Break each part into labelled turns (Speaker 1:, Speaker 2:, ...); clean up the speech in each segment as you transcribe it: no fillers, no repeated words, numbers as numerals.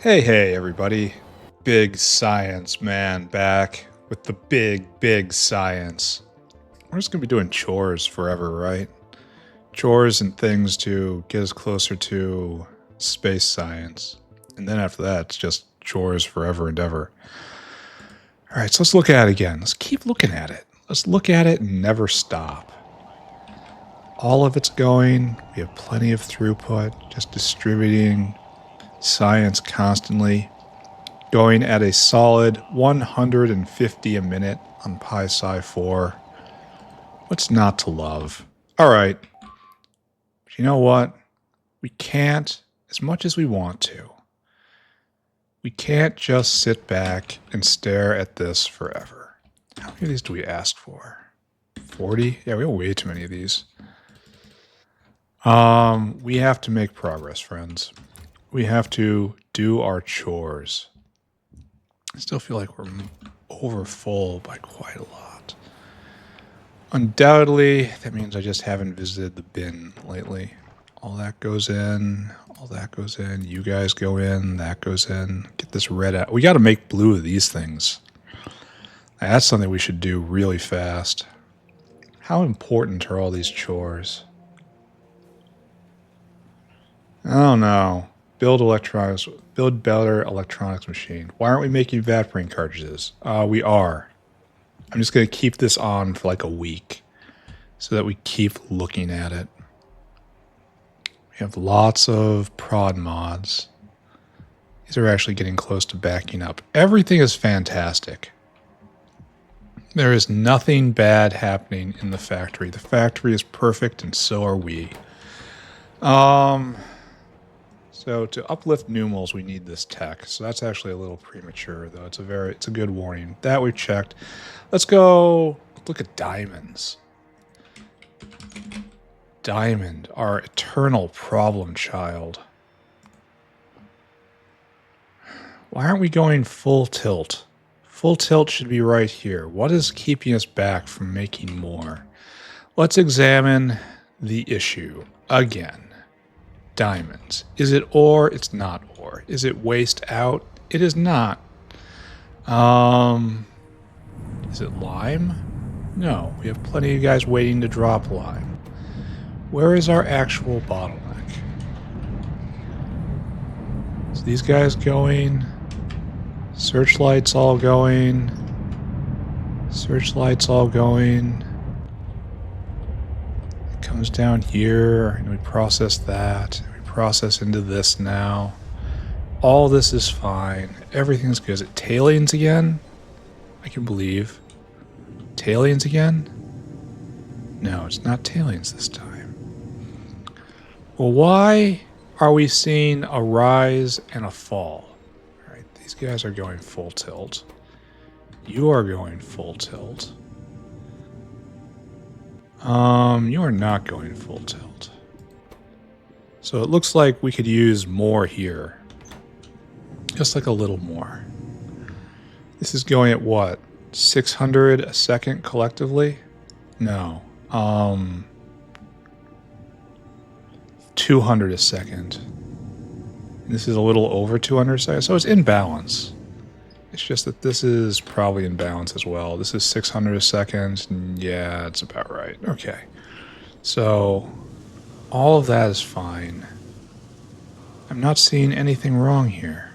Speaker 1: Hey, everybody. Big Science Man back with the big science. We're just going to be doing chores forever, right? Chores and things to get us closer to space science. And then after that, it's just chores forever and ever. All right, so let's look at it again. Let's keep looking at it. Let's look at it and never stop. All of it's going. We have plenty of throughput, just distributing science constantly. Going at a solid 150 a minute on Pi Psi 4. What's not to love? All right. But you know what? We can't, as much as we want to, we can't just sit back and stare at this forever. How many of these do we ask for? 40? Yeah, we have way too many of these. We have to make progress, friends. We have to do our chores. I still feel like we're over full by quite a lot. Undoubtedly, that means I just haven't visited the bin lately. All that goes in, all that goes in, you guys go in, that goes in. Get this red out. We got to make blue of these things. That's something we should do really fast. How important are all these chores? I don't know. Build better electronics machine. Why aren't we making evaporating cartridges? We are. I'm just going to keep this on for like a week so that we keep looking at it. We have lots of prod mods. These are actually getting close to backing up. Everything is fantastic. There is nothing bad happening in the factory. The factory is perfect and so are we. So to uplift numals, we need this tech. So that's actually a little premature, though. It's a good warning. That we've checked. Let's go look at diamonds. Diamond, our eternal problem child. Why aren't we going full tilt? Full tilt should be right here. What is keeping us back from making more? Let's examine the issue again. Diamonds. Is it ore? It's not ore. Is it waste out? It is not. Is it lime? No. We have plenty of guys waiting to drop lime. Where is our actual bottleneck? So these guys going. Searchlights all going. Searchlights all going. Comes down here, and we process that. We process into this now. All this is fine. Everything's good. Is it tailings again? I can believe. Tailings again? No, it's not tailings this time. Well, why are we seeing a rise and a fall? All right, these guys are going full tilt. You are going full tilt. You are not going full tilt. So it looks like we could use more here. Just like a little more. This is going at what? 600 a second collectively? No. 200 a second. This is a little over 200 a second, so it's in balance. It's just that this is probably in balance as well. This is 600 a second. Yeah, it's about right. Okay. So all of that is fine. I'm not seeing anything wrong here.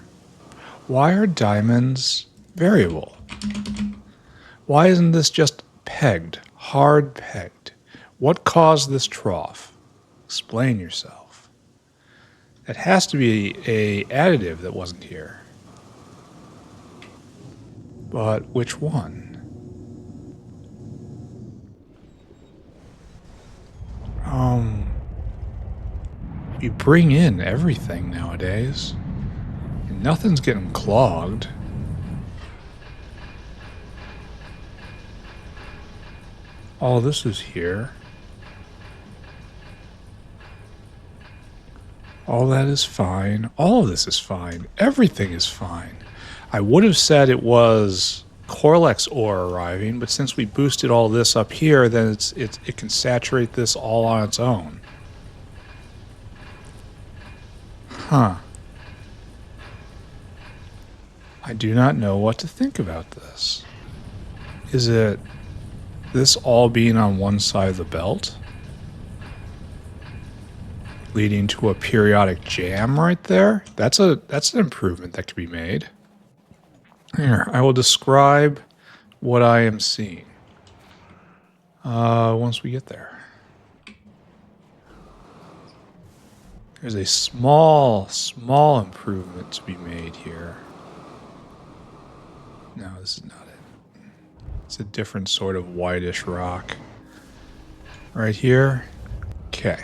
Speaker 1: Why are diamonds variable? Why isn't this just pegged, hard pegged? What caused this trough? Explain yourself. It has to be an additive that wasn't here. But which one? We bring in everything nowadays. And nothing's getting clogged. All this is here. All that is fine. All of this is fine. Everything is fine. I would have said it was Corlex ore arriving, but since we boosted all this up here, then it can saturate this all on its own. Huh. I do not know what to think about this. Is it this all being on one side of the belt, leading to a periodic jam right there? That's an improvement that could be made. Here, I will describe what I am seeing once we get there. There's a small improvement to be made here. No, this is not it. It's a different sort of whitish rock. Right here. Okay.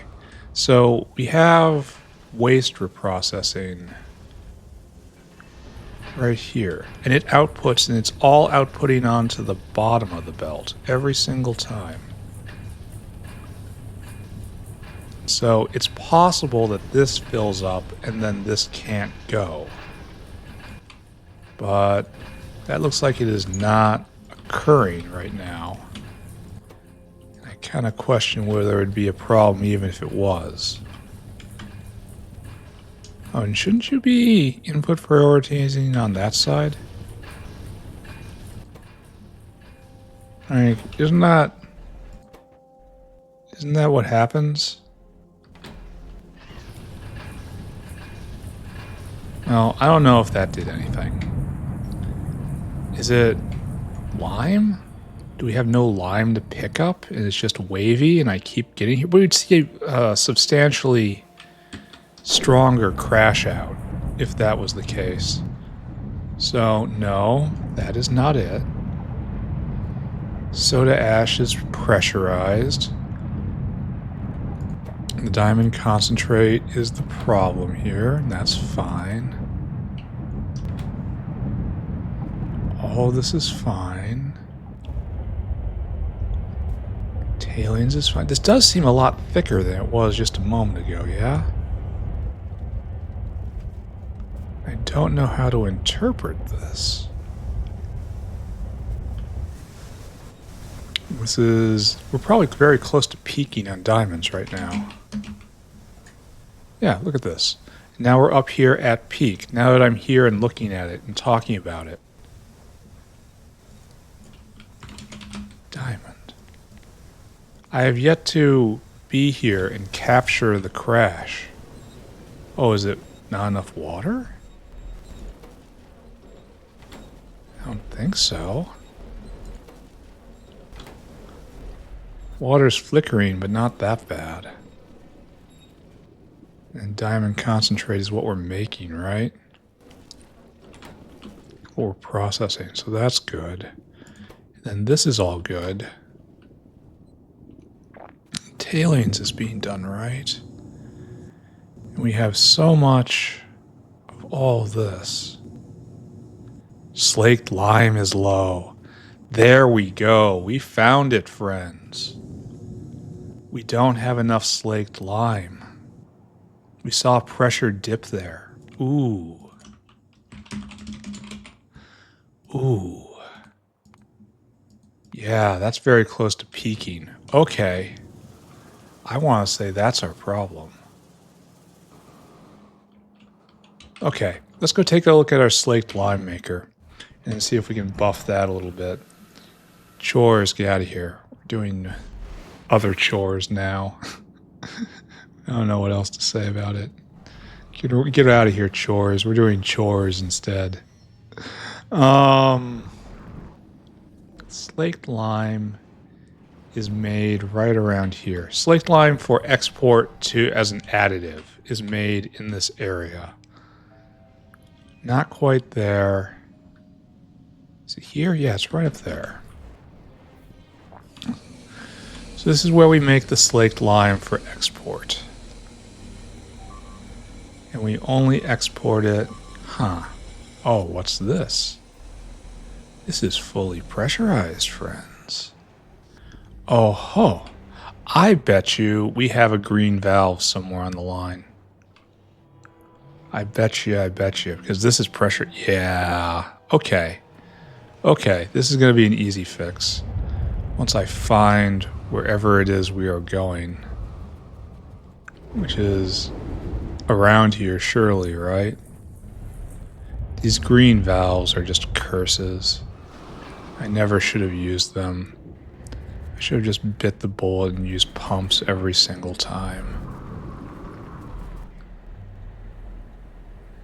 Speaker 1: So we have waste reprocessing right here. And it outputs, and it's all outputting onto the bottom of the belt every single time. So it's possible that this fills up and then this can't go. But that looks like it is not occurring right now. I kind of question whether there would be a problem even if it was. Oh, and shouldn't you be input prioritizing on that side? I mean, isn't that what happens? Well, I don't know if that did anything. Is it lime? Do we have no lime to pick up? And it's just wavy and I keep getting here? We would see a substantially stronger crash out if that was the case. So, no, that is not it. Soda ash is pressurized. The diamond concentrate is the problem here, and that's fine. All this is fine. Tailings is fine. This does seem a lot thicker than it was just a moment ago, yeah? I don't know how to interpret this. We're probably very close to peaking on diamonds right now. Yeah, look at this. Now we're up here at peak. Now that I'm here and looking at it and talking about it. Diamond. I have yet to be here and capture the crash. Oh, is it not enough water? I don't think so. Water's flickering, but not that bad. And diamond concentrate is what we're making, right? What we're processing, so that's good. And then this is all good. Tailings is being done right. And we have so much of all this. Slaked lime is low. There we go. We found it, friends. We don't have enough slaked lime. We saw a pressure dip there. Ooh. Ooh. Yeah, that's very close to peaking. Okay. I want to say that's our problem. Okay, let's go take a look at our slaked lime maker and see if we can buff that a little bit. Chores, get out of here. We're doing other chores now. I don't know what else to say about it. Get out of here, chores. We're doing chores instead. Slaked lime is made right around here. Slaked lime for export to as an additive is made in this area. Not quite there. Is it here? Yeah, it's right up there. So this is where we make the slaked lime for export. And we only export it... Huh. Oh, what's this? This is fully pressurized, friends. Oh ho. I bet you we have a green valve somewhere on the line. I bet you, because this is pressure. Yeah. Okay. Okay, this is going to be an easy fix. Once I find wherever it is we are going. Which is around here, surely, right? These green valves are just curses. I never should have used them. I should have just bit the bullet and used pumps every single time.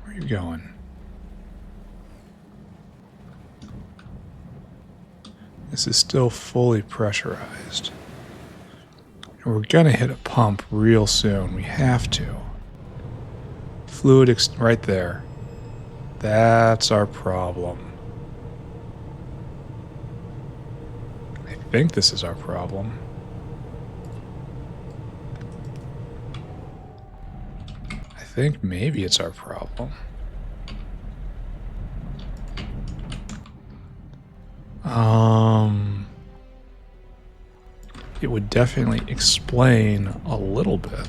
Speaker 1: Where are you going? This is still fully pressurized. And we're gonna hit a pump real soon. We have to. Fluid right there. That's our problem. I think this is our problem. I think maybe it's our problem. It would definitely explain a little bit.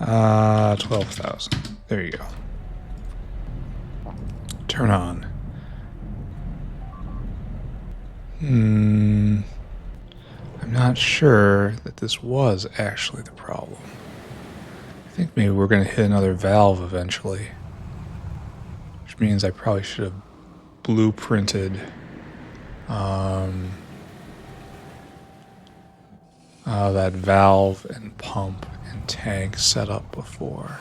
Speaker 1: Uh, 12,000. There you go. Turn on. I'm not sure that this was actually the problem. I think maybe we're going to hit another valve eventually. Which means I probably should have blueprinted that valve and pump and tank setup before.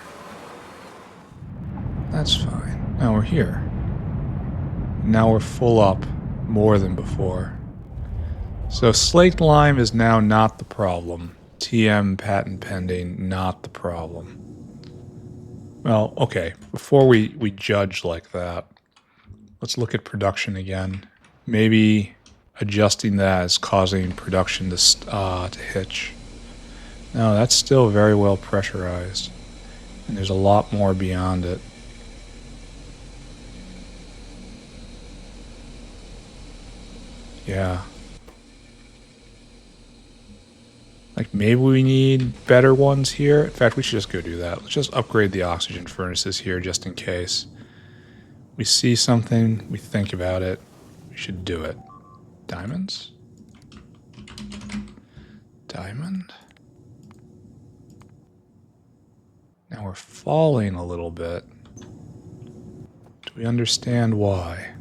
Speaker 1: That's fine. Now we're here. Now we're full up more than before. So slaked lime is now not the problem. TM patent pending, not the problem. Well, okay, before we judge like that, let's look at production again. Maybe adjusting that is causing production to hitch. No, that's still very well pressurized. And there's a lot more beyond it. Yeah. Like, maybe we need better ones here. In fact, we should just go do that. Let's just upgrade the oxygen furnaces here just in case. We see something, we think about it, we should do it. Diamonds? Diamond? Now we're falling a little bit. Do we understand why?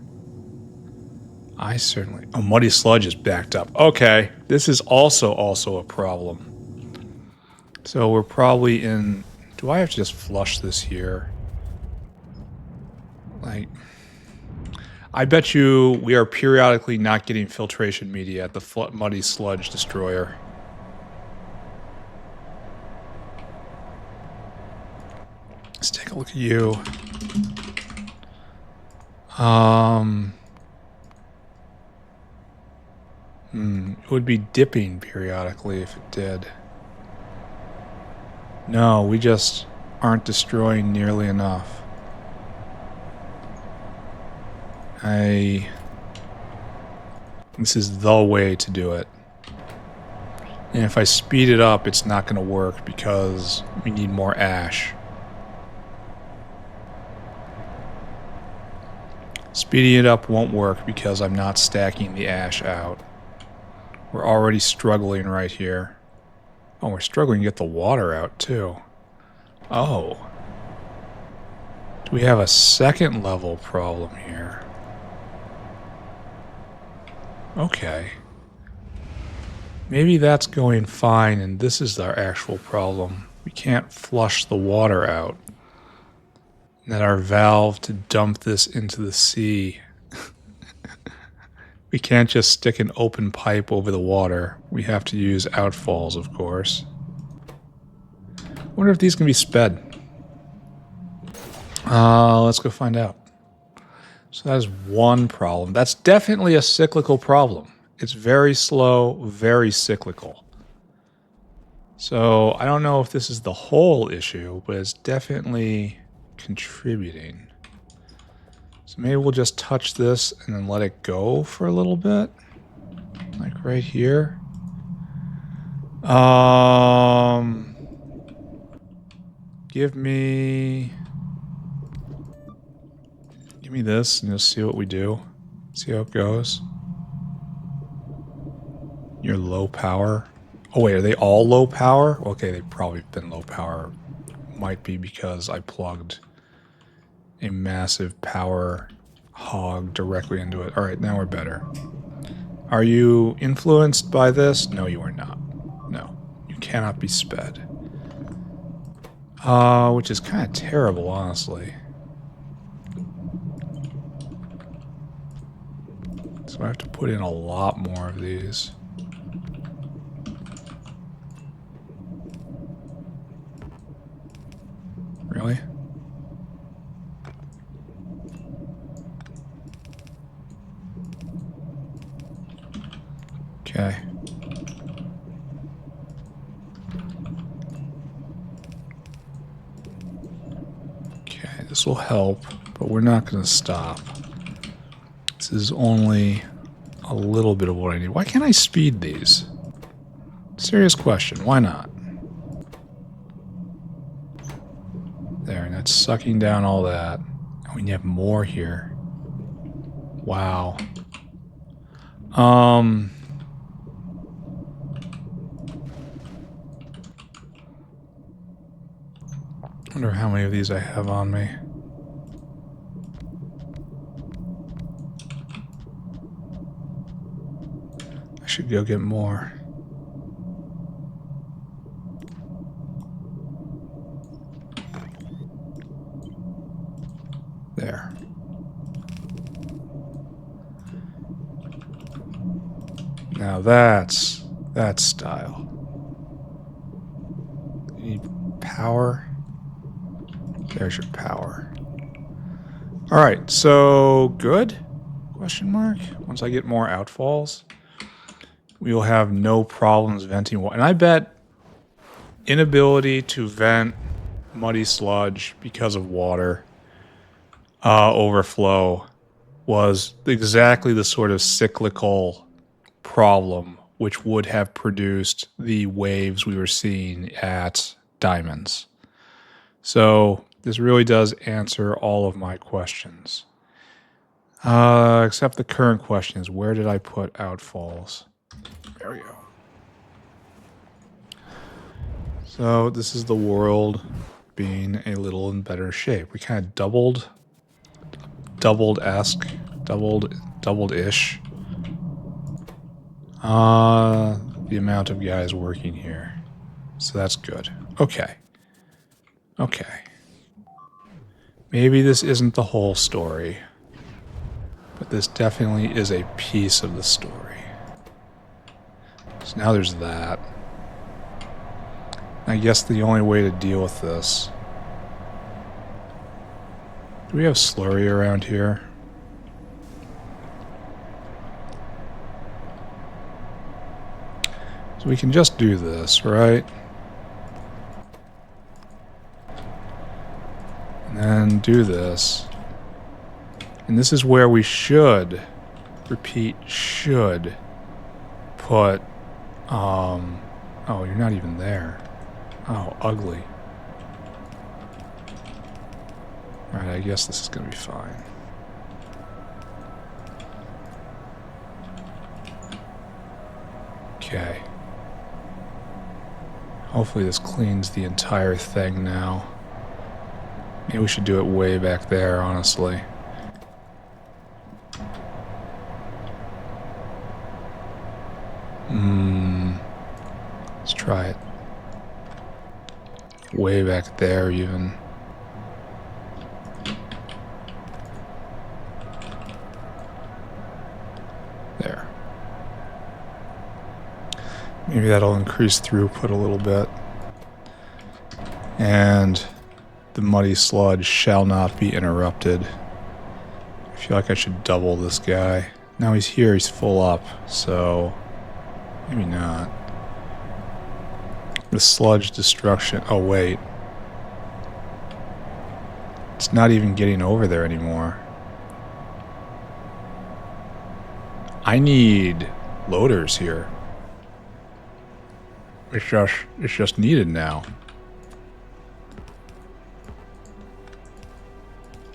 Speaker 1: I certainly... Oh, muddy sludge is backed up. Okay, this is also a problem. So we're probably in... Do I have to just flush this here? Like... I bet you we are periodically not getting filtration media at the muddy sludge destroyer. Let's take a look at you. It would be dipping periodically if it did. No, we just aren't destroying nearly enough. This is the way to do it. And if I speed it up, it's not going to work because we need more ash. Speeding it up won't work because I'm not stacking the ash out. We're already struggling right here. Oh, we're struggling to get the water out too. Oh. Do we have a second level problem here? Okay. Maybe that's going fine and this is our actual problem. We can't flush the water out. And then our valve to dump this into the sea. We can't just stick an open pipe over the water. We have to use outfalls, of course. I wonder if these can be sped. Let's go find out. So that is one problem. That's definitely a cyclical problem. It's very slow, very cyclical. So I don't know if this is the whole issue, but it's definitely contributing. So maybe we'll just touch this and then let it go for a little bit. Like right here. Give me this and you'll see what we do. See how it goes. Your low power. Oh wait, are they all low power? Okay, they've probably been low power. Might be because I plugged a massive power hog directly into it. Alright, now we're better. Are you influenced by this? No, you are not. No, you cannot be sped. Which is kind of terrible, honestly. So I have to put in a lot more of these. Really? Okay. Okay, this will help, but we're not going to stop. This is only a little bit of what I need. Why can't I speed these? Serious question. Why not? There, and that's sucking down all that. And we have more here. Wow. Wonder how many of these I have on me. I should go get more. There. Now that's style. You need power. There's your power. Alright, so good? Question mark. Once I get more outfalls, we will have no problems venting water. And I bet inability to vent muddy sludge because of water overflow was exactly the sort of cyclical problem which would have produced the waves we were seeing at Diamonds. So this really does answer all of my questions. Except the current question is, where did I put outfalls? There we go. So this is the world being a little in better shape. We kind of doubled-ish. The amount of guys working here. So that's good. Okay. Okay. Maybe this isn't the whole story, but this definitely is a piece of the story. So now there's that. I guess the only way to deal with this... Do we have slurry around here? So we can just do this, right? And then do this. And this is where we should, repeat, should put, oh, you're not even there. Oh, ugly. Alright, I guess this is going to be fine. Okay. Hopefully this cleans the entire thing now. Maybe we should do it way back there, honestly. Let's try it. Way back there, even. There. Maybe that'll increase throughput a little bit. And the muddy sludge shall not be interrupted. I feel like I should double this guy. Now he's here, he's full up, so maybe not. The sludge destruction. Oh, wait. It's not even getting over there anymore. I need loaders here. It's just needed now.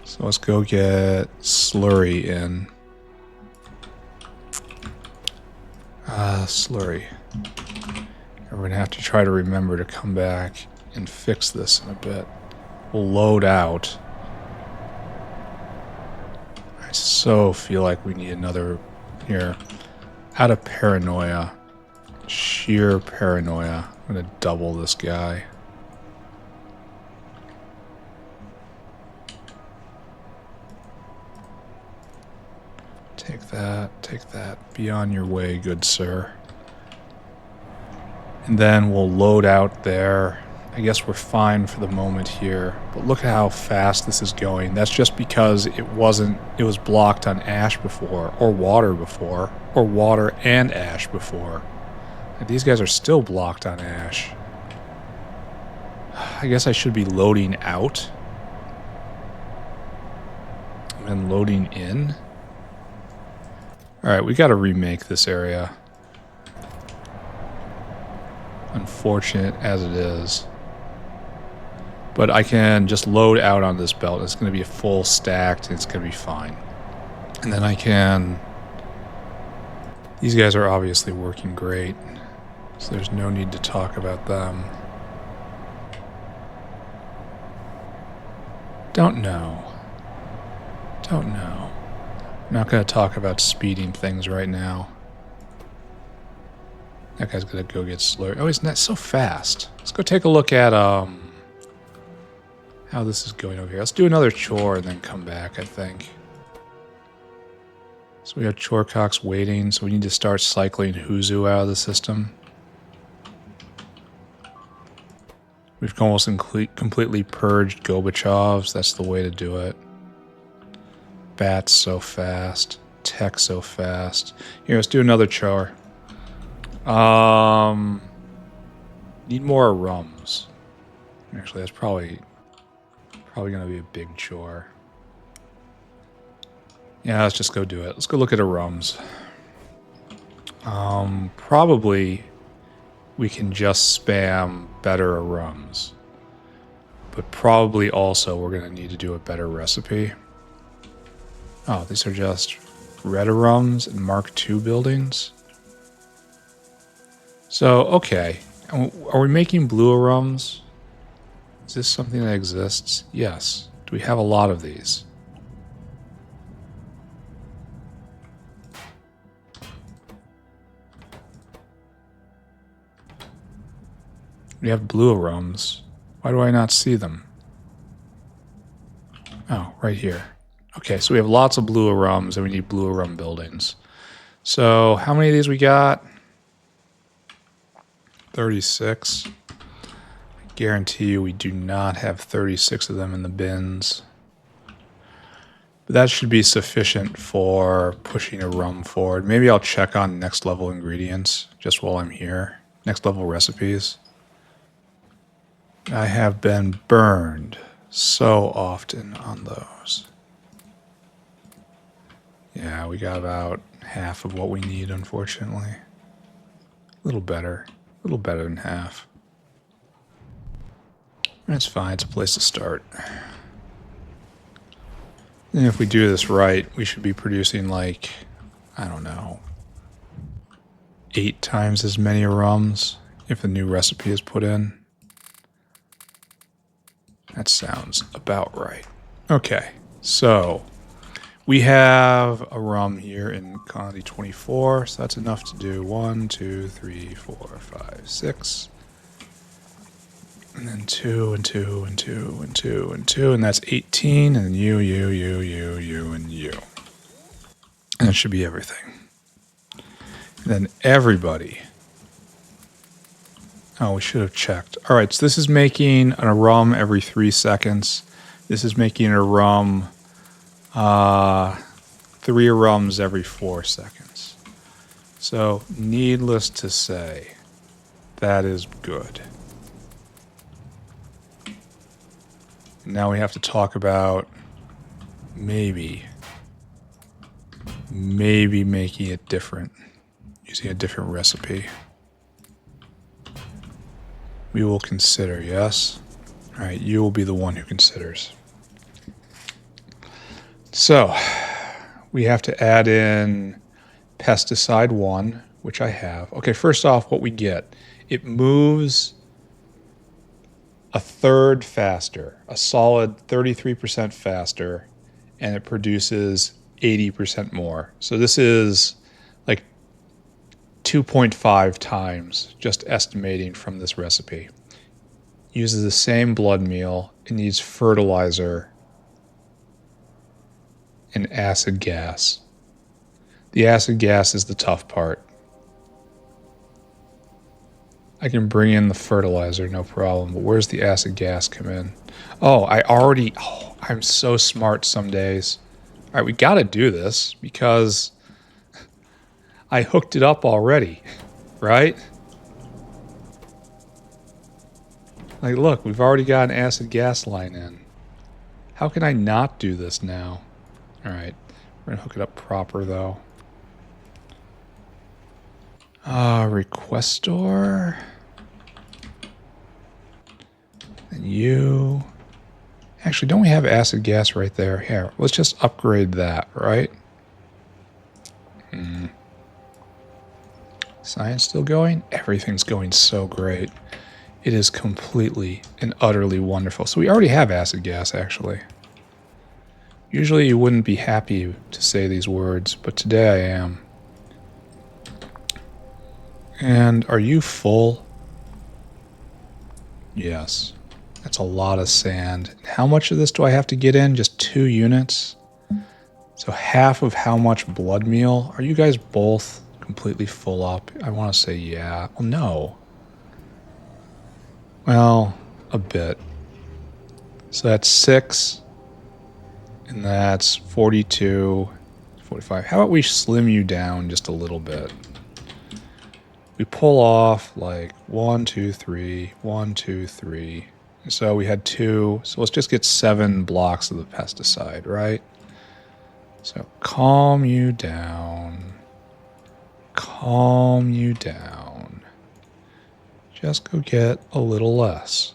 Speaker 1: So let's go get slurry in. Slurry. We're going to have to try to remember to come back and fix this in a bit. We'll load out. I so feel like we need another here. Out of paranoia. Sheer paranoia. I'm going to double this guy. Take that, take that. Be on your way, good sir. And then we'll load out there. I guess we're fine for the moment here. But look at how fast this is going. That's just because it was blocked on ash before, or water before, or water and ash before. And these guys are still blocked on ash. I guess I should be loading out. And then loading in. Alright, we gotta remake this area. Unfortunate as it is. But I can just load out on this belt. It's going to be a full stacked, and it's going to be fine. And then I can... These guys are obviously working great, so there's no need to talk about them. Don't know. Don't know. I'm not going to talk about speeding things right now. That guy's going to go get slurred. Oh, he's not so fast. Let's go take a look at how this is going over here. Let's do another chore and then come back, I think. So we have Chorecox waiting, so we need to start cycling Huzu out of the system. We've almost completely purged Gobachovs. That's the way to do it. Bats so fast. Tech so fast. Here, let's do another chore. Need more Arums. Actually, that's probably going to be a big chore. Yeah, let's just go do it. Let's go look at Arums. Probably we can just spam better Arums. But probably also we're going to need to do a better recipe. Oh, these are just red Arums and Mark II buildings. So, okay. Are we making blue Arums? Is this something that exists? Yes. Do we have a lot of these? We have blue Arums. Why do I not see them? Oh, right here. Okay, so we have lots of blue Arums, and we need blue Arum buildings. So, how many of these we got? 36. I guarantee you we do not have 36 of them in the bins. But that should be sufficient for pushing a rum forward. Maybe I'll check on next level ingredients just while I'm here. Next level recipes. I have been burned so often on those. Yeah, we got about half of what we need, unfortunately. A little better. A little better than half. That's fine. It's a place to start. And if we do this right, we should be producing like, I don't know, 8 times as many Arums if a new recipe is put in. That sounds about right. Okay, so we have a rum here in quantity 24, so that's enough to do 1, 2, 3, 4, 5, 6. And then 2 and 2 and 2 and 2 and 2, and that's 18, and then you, and you. And that should be everything. And then everybody. Oh, we should have checked. All right, so this is making an Arum every 3 seconds. This is making a Arum 3 Arums every 4 seconds. So, needless to say, that is good. Now we have to talk about maybe making it different, using a different recipe. We will consider, yes? All right, you will be the one who considers. So, we have to add in pesticide 1, which I have. Okay, first off, what we get It moves a third faster, a solid 33% faster, and it produces 80% more. So this is like 2.5 times, just estimating from this recipe. Uses the same blood meal. It needs fertilizer and acid gas. The acid gas is the tough part. I can bring in the fertilizer, no problem, but where's the acid gas come in? Oh, I'm so smart some days. All right, we got to do this because I hooked it up already, right? Like, look, we've already got an acid gas line in. How can I not do this now? All right, we're going to hook it up proper, though. Requestor. And you. Actually, don't we have acid gas right there? Here, let's just upgrade that, right? Science still going? Everything's going so great. It is completely and utterly wonderful. So we already have acid gas, actually. Usually you wouldn't be happy to say these words, but today I am. And are you full? Yes. That's a lot of sand. How much of this do I have to get in? Just 2 units? So half of how much blood meal? Are you guys both completely full up? I want to say yeah. Well, no. Well, a bit. So that's 6. And that's 42, 45. How about we slim you down just a little bit? We pull off like 1, 2, 3, 1, 2, 3. And so we had 2. So let's just get 7 blocks of the pesticide, right? So calm you down. Calm you down. Just go get a little less.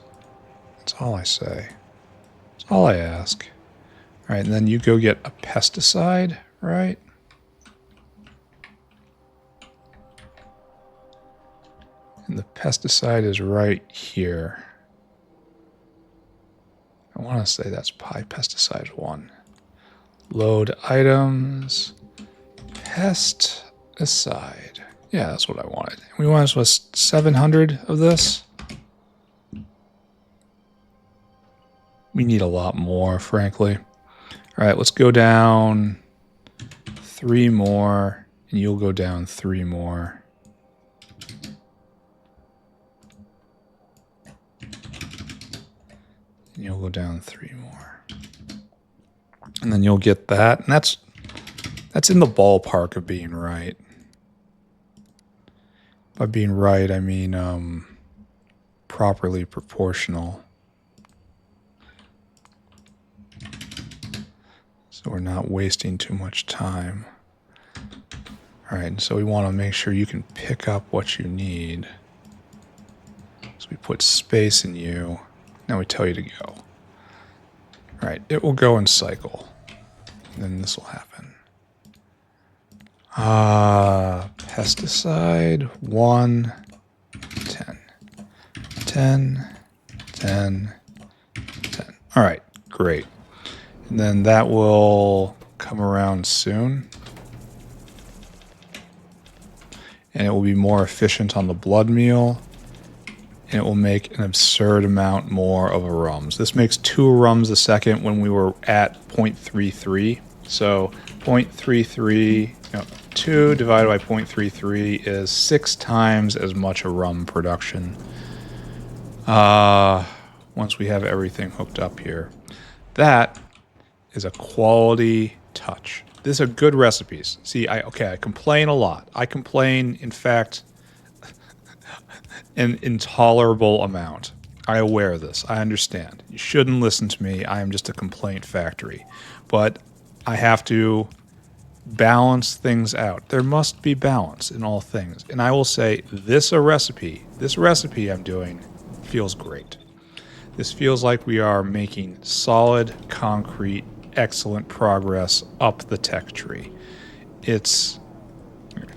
Speaker 1: That's all I say. That's all I ask. All right, and then you go get a pesticide, right? And the pesticide is right here. I want to say that's pesticide 1. Load items. Pesticide. Yeah, that's what I wanted. We want 700 of this. We need a lot more, frankly. All right, let's go down 3 more, and you'll go down 3 more. And you'll go down 3 more. And then you'll get that, and that's in the ballpark of being right. By being right, I mean properly proportional. So we're not wasting too much time. All right, so we want to make sure you can pick up what you need. So we put space in you. Now we tell you to go. All right, it will go in cycle. And then this will happen. Pesticide 1, 10. 10, 10, 10. All right, great. And then that will come around soon. And it will be more efficient on the blood meal. And it will make an absurd amount more of Arums. This makes 2 Arums a second when we were at 0.33. So 0.33, no, 2 divided by 0.33 is 6 times as much Arum production. Once we have everything hooked up here. That is a quality touch. These are good recipes. See, I complain a lot. I complain, in fact, an intolerable amount. I'm aware of this. I understand. You shouldn't listen to me. I am just a complaint factory. But I have to balance things out. There must be balance in all things. And I will say this recipe I'm doing feels great. This feels like we are making solid, concrete, excellent progress up the tech tree.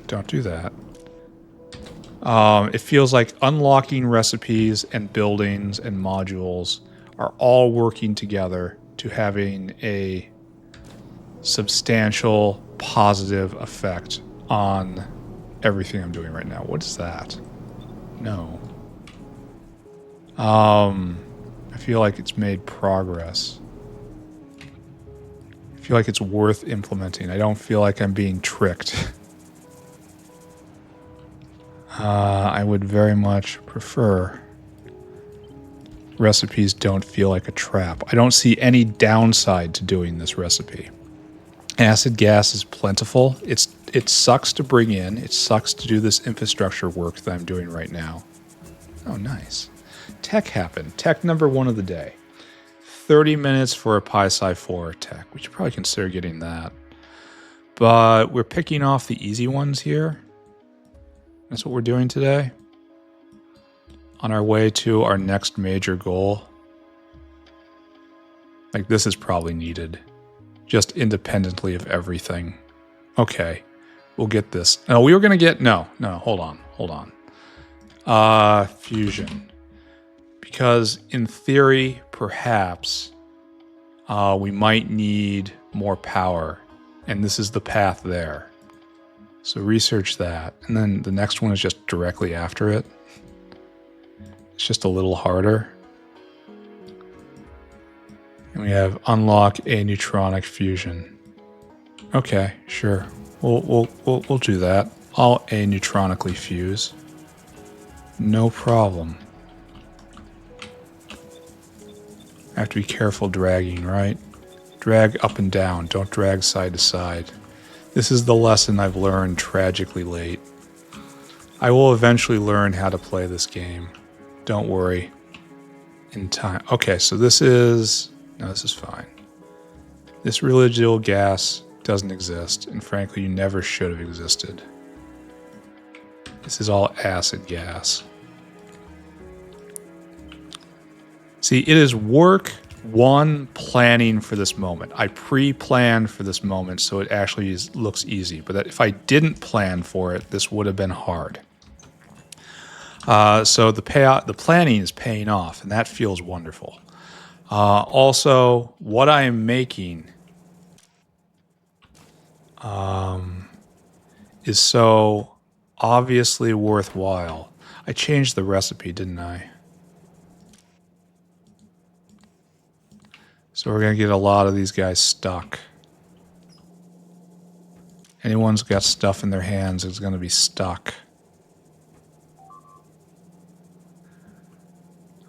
Speaker 1: Don't do that. It feels like unlocking recipes and buildings and modules are all working together to having a substantial positive effect on everything I'm doing right now. What is that? No. I feel like it's made progress. I feel like it's worth implementing. I don't feel like I'm being tricked. I would very much prefer recipes don't feel like a trap. I don't see any downside to doing this recipe. Acid gas is plentiful. It sucks to bring in. It sucks to do this infrastructure work that I'm doing right now. Oh, nice. Tech happened. Tech number 1 of the day. 30 minutes for a Pi-Sci 4 tech. We should probably consider getting that. But we're picking off the easy ones here. That's what we're doing today. On our way to our next major goal. Like, this is probably needed. Just independently of everything. Okay. We'll get this. No, we were going to get... No, hold on. Fusion. Because in theory, perhaps, we might need more power. And this is the path there. So research that. And then the next one is just directly after it. It's just a little harder. And we have unlock a neutronic fusion. Okay, sure. We'll do that. I'll a neutronically fuse. No problem. I have to be careful dragging, right? Drag up and down. Don't drag side to side. This is the lesson I've learned tragically late. I will eventually learn how to play this game. Don't worry. In time. Okay, so this is... No, this is fine. This residual gas doesn't exist, and frankly, you never should have existed. This is all acid gas. See, it is work one planning for this moment. I pre-planned for this moment, so it actually looks easy. But if I didn't plan for it, this would have been hard. So the planning is paying off, and that feels wonderful. Also, what I am making is so obviously worthwhile. I changed the recipe, didn't I? So we're going to get a lot of these guys stuck. Anyone's got stuff in their hands is going to be stuck.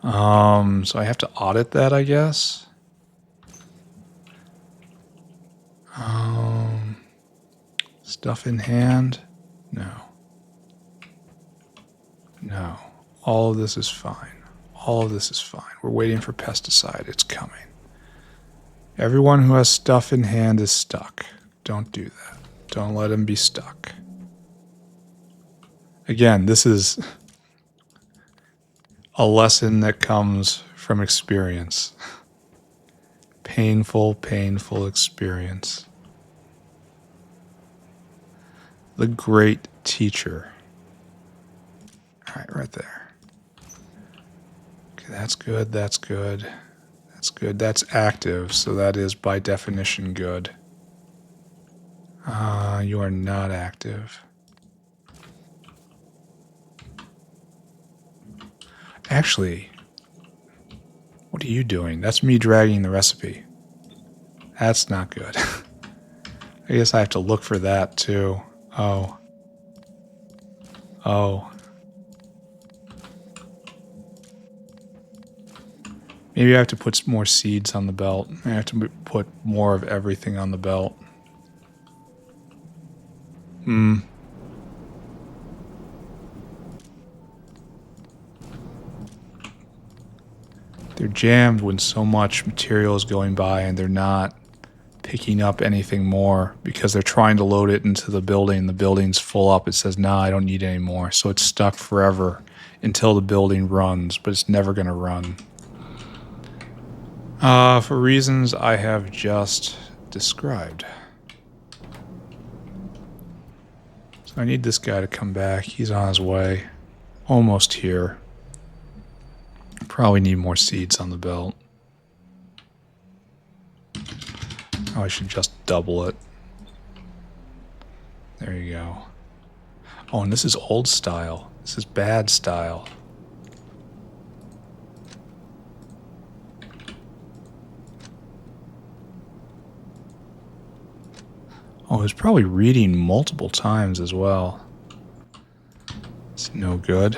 Speaker 1: So I have to audit that, I guess. Stuff in hand? No. No. All of this is fine. All of this is fine. We're waiting for pesticide. It's coming. Everyone who has stuff in hand is stuck. Don't do that. Don't let them be stuck. Again, this is a lesson that comes from experience. Painful, painful experience. The great teacher. All right there. Okay, that's good, that's good. That's good. That's active, so that is by definition good. You are not active. Actually, what are you doing? That's me dragging the recipe. That's not good. I guess I have to look for that too. Oh. Maybe I have to put more seeds on the belt. I have to put more of everything on the belt. They're jammed when so much material is going by and they're not picking up anything more because they're trying to load it into the building. The building's full up. It says, nah, I don't need any more. So it's stuck forever until the building runs, but it's never going to run. For reasons I have just described. So I need this guy to come back. He's on his way. Almost here. Probably need more seeds on the belt. Oh, I should just double it. There you go. Oh, and this is old style. This is bad style. Oh, it's probably reading multiple times as well. It's no good.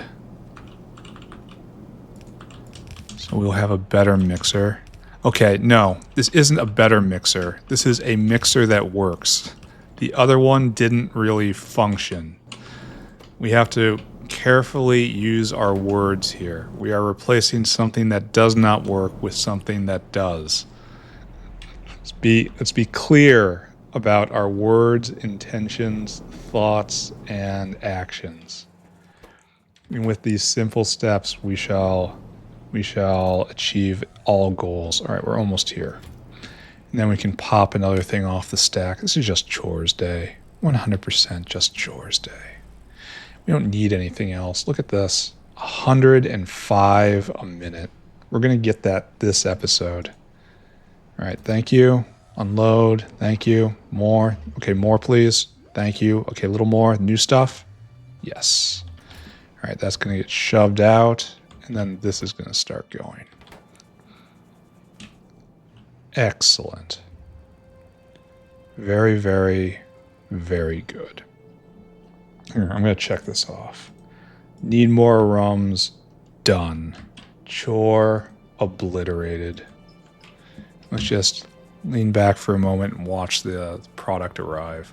Speaker 1: So we'll have a better mixer. Okay, no, this isn't a better mixer. This is a mixer that works. The other one didn't really function. We have to carefully use our words here. We are replacing something that does not work with something that does. Let's be clear about our words, intentions, thoughts, and actions. And with these simple steps, we shall achieve all goals. All right, we're almost here. And then we can pop another thing off the stack. This is just chores day. 100% just chores day. We don't need anything else. Look at this. 105 a minute. We're going to get that this episode. All right, thank you. Unload. Thank you. More. Okay, more please. Thank you. Okay, a little more. New stuff. Yes. All right, that's going to get shoved out. And then this is going to start going. Excellent. Very, very, very good. Here, I'm going to check this off. Need more Arums. Done. Chore obliterated. Let's just lean back for a moment and watch the product arrive.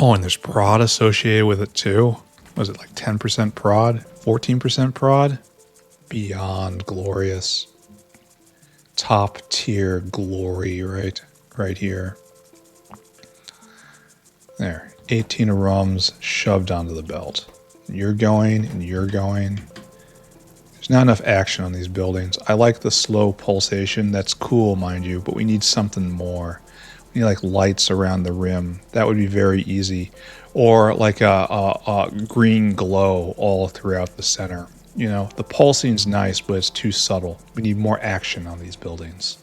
Speaker 1: Oh, and there's prod associated with it too. Was it like 10% prod? 14% prod? Beyond glorious. Top tier glory right here. There. 18 Arums shoved onto the belt. And you're going and you're going. There's not enough action on these buildings. I like the slow pulsation. That's cool, mind you, but we need something more. We need like lights around the rim. That would be very easy. Or like a green glow all throughout the center. You know, the pulsing's nice, but it's too subtle. We need more action on these buildings.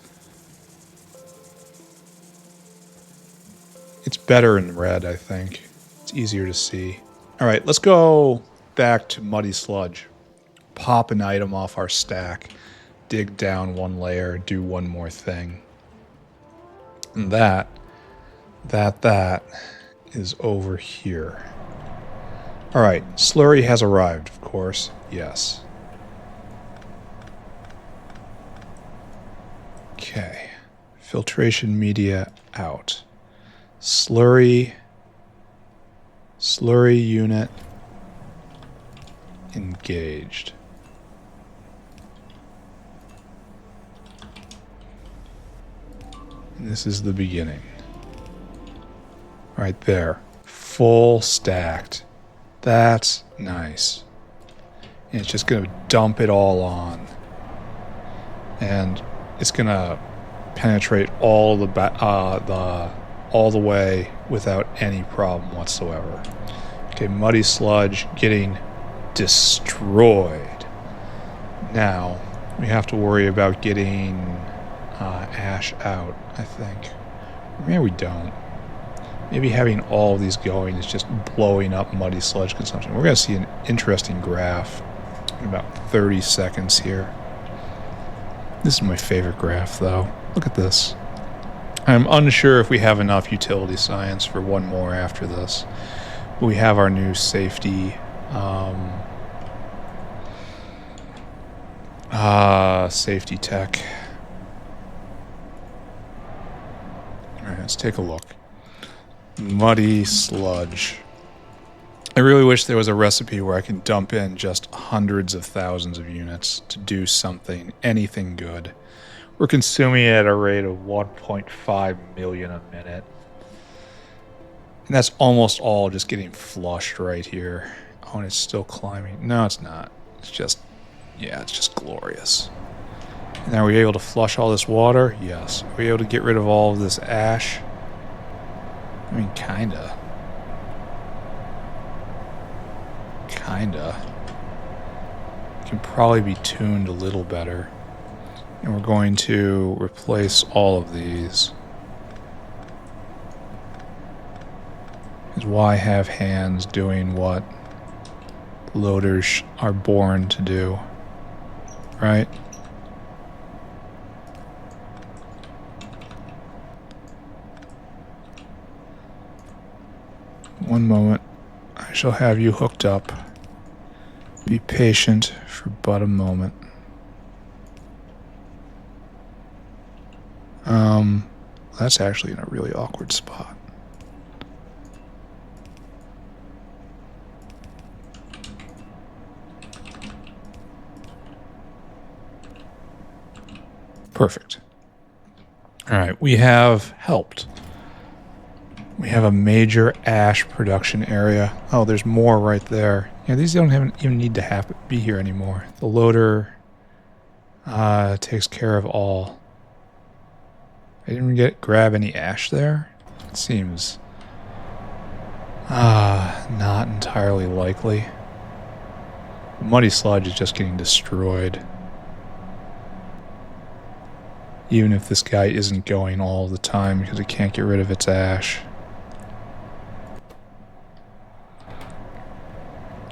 Speaker 1: It's better in red, I think. It's easier to see. All right, let's go back to Muddy Sludge. Pop an item off our stack. Dig down one layer. Do one more thing. And that is over here. All right, slurry has arrived, of course. Yes. Okay. Filtration media out. Slurry unit engaged. And this is the beginning. Right there. Full stacked. That's nice. And it's just going to dump it all on. And it's going to penetrate all the way without any problem whatsoever. Okay, Muddy Sludge getting destroyed. Now, we have to worry about getting ash out, I think. Maybe we don't. Maybe having all of these going is just blowing up Muddy Sludge consumption. We're going to see an interesting graph in about 30 seconds here. This is my favorite graph, though. Look at this. I'm unsure if we have enough utility science for one more after this. But we have our new safety safety tech. All right, let's take a look. Muddy Sludge. I really wish there was a recipe where I can dump in just hundreds of thousands of units to do something, anything good. We're consuming it at a rate of 1.5 million a minute. And that's almost all just getting flushed right here. Oh, and it's still climbing. No, it's not. It's just, yeah, it's just glorious. And are we able to flush all this water? Yes. Are we able to get rid of all of this ash? I mean, kinda. Kinda. Can probably be tuned a little better. And we're going to replace all of these. Because why have hands doing what loaders are born to do? Right? One moment. I shall have you hooked up. Be patient for but a moment. That's actually in a really awkward spot. Perfect. All right, we have helped. We have a major ash production area. Oh, there's more right there. Yeah, these don't even need to be here anymore. The loader takes care of all. I didn't grab any ash there. It seems not entirely likely. The muddy sludge is just getting destroyed. Even if this guy isn't going all the time because he can't get rid of its ash.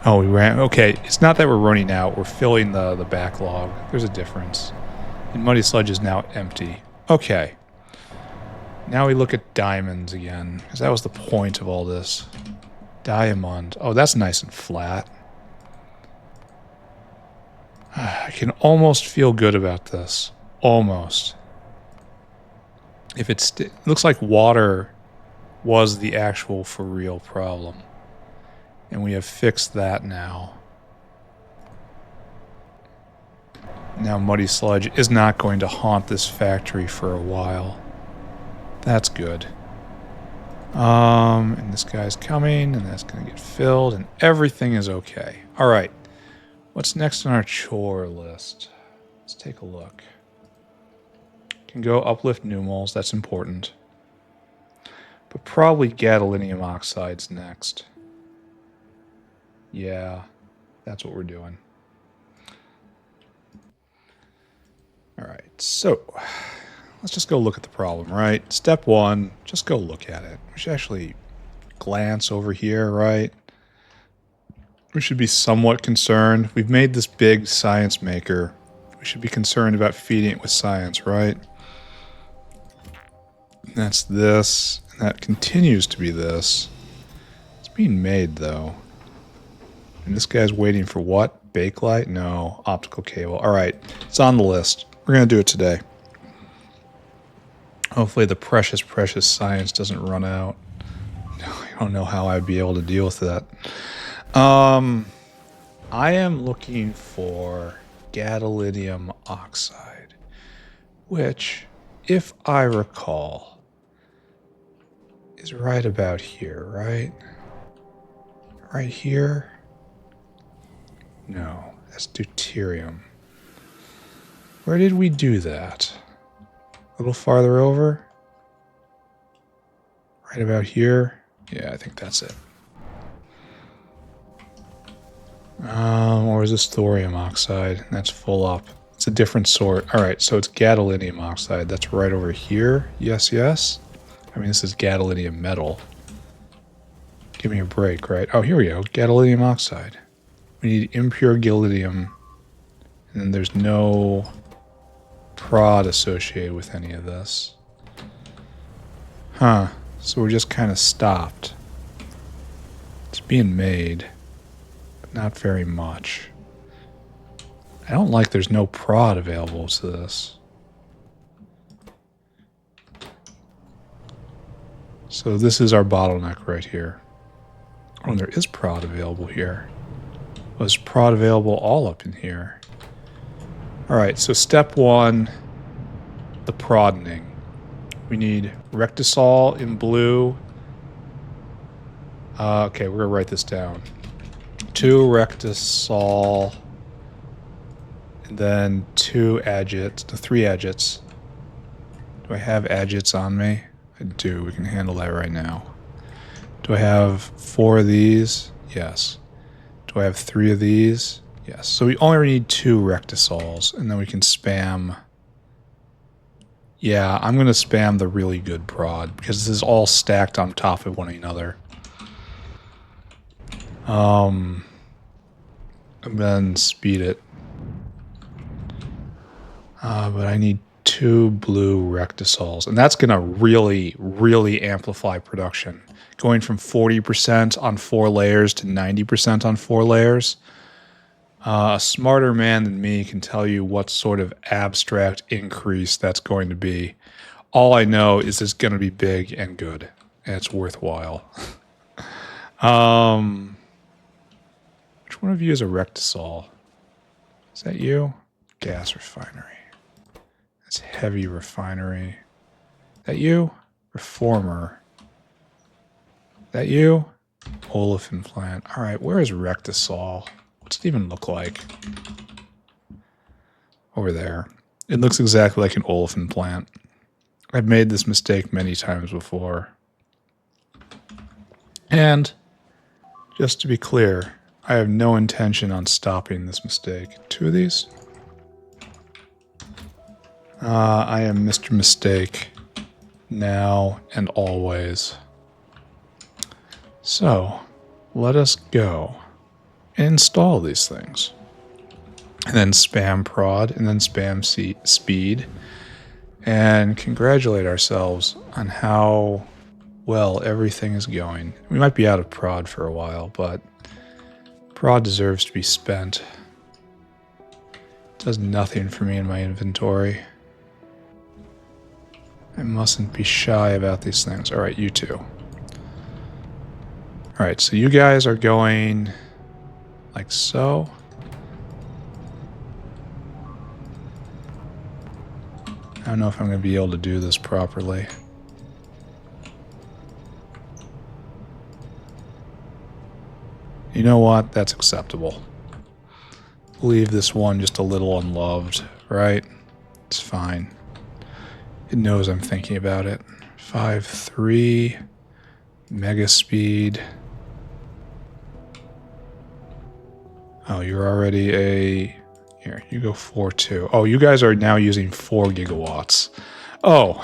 Speaker 1: Oh, we ran. Okay, it's not that we're running out. We're filling the backlog. There's a difference. And muddy sludge is now empty. Okay. Now we look at diamonds again, because that was the point of all this. Diamond. Oh, that's nice and flat. I can almost feel good about this. Almost. If it looks like water was the actual for real problem. And we have fixed that now. Now muddy sludge is not going to haunt this factory for a while. That's good. And this guy's coming, and that's going to get filled, and everything is okay. All right. What's next on our chore list? Let's take a look. Can go uplift numals. That's important. But probably gadolinium oxide's next. Yeah, that's what we're doing. All right, so let's just go look at the problem, right? Step one, just go look at it. We should actually glance over here, right? We should be somewhat concerned. We've made this big science maker. We should be concerned about feeding it with science, right? And that's this, and that continues to be this. It's being made, though. And this guy's waiting for what? Bakelite? No. Optical cable. All right. It's on the list. We're going to do it today. Hopefully the precious, precious science doesn't run out. I don't know how I'd be able to deal with that. I am looking for gadolinium oxide, which, if I recall, is right about here, right? Right here? No, that's deuterium. Where did we do that? A little farther over? Right about here? Yeah, I think that's it. Or is this thorium oxide? That's full up. It's a different sort. Alright, so it's gadolinium oxide. That's right over here. Yes, yes. I mean, this is gadolinium metal. Give me a break, right? Oh, here we go. Gadolinium oxide. We need impure gadolinium. And then there's no prod associated with any of this. Huh. So we're just kind of stopped. It's being made. But not very much. I don't like there's no prod available to this. So this is our bottleneck right here. Oh, there is prod available here. Was prod available all up in here? Alright, so step one, the prodding. We need rectisol in blue. Okay, we're going to write this down. 2 rectisol And then 2 agits, 3 agits. Do I have agits on me? I do. We can handle that right now. Do I have 4 of these? Yes. Do I have 3 of these? Yes. So we only need 2 rectisols, and then we can spam. Yeah, I'm going to spam the really good prod, because this is all stacked on top of one another. And then speed it. But I need 2 blue rectisols, and that's going to really, really amplify production. Going from 40% on 4 layers to 90% on 4 layers. A smarter man than me can tell you what sort of abstract increase that's going to be. All I know is it's going to be big and good, and it's worthwhile. Which one of you is a rectisol? Is that you? Gas refinery. That's heavy refinery. That you? Reformer. That you? Olefin plant. All right, where is rectisol? What's it even look like? Over there. It looks exactly like an olefin plant. I've made this mistake many times before. And, just to be clear, I have no intention on stopping this mistake. 2 of these? I am Mr. Mistake. Now and always. So, let us go and install these things. And then spam prod, and then spam speed. And congratulate ourselves on how well everything is going. We might be out of prod for a while, but prod deserves to be spent. It does nothing for me in my inventory. I mustn't be shy about these things. Alright, you two. Alright, so you guys are going like so. I don't know if I'm going to be able to do this properly. You know what? That's acceptable. Leave this one just a little unloved, right? It's fine. It knows I'm thinking about it. 5.3 mega speed. Oh, you're already a... Here, you go 4.2. Oh, you guys are now using 4 gigawatts. Oh,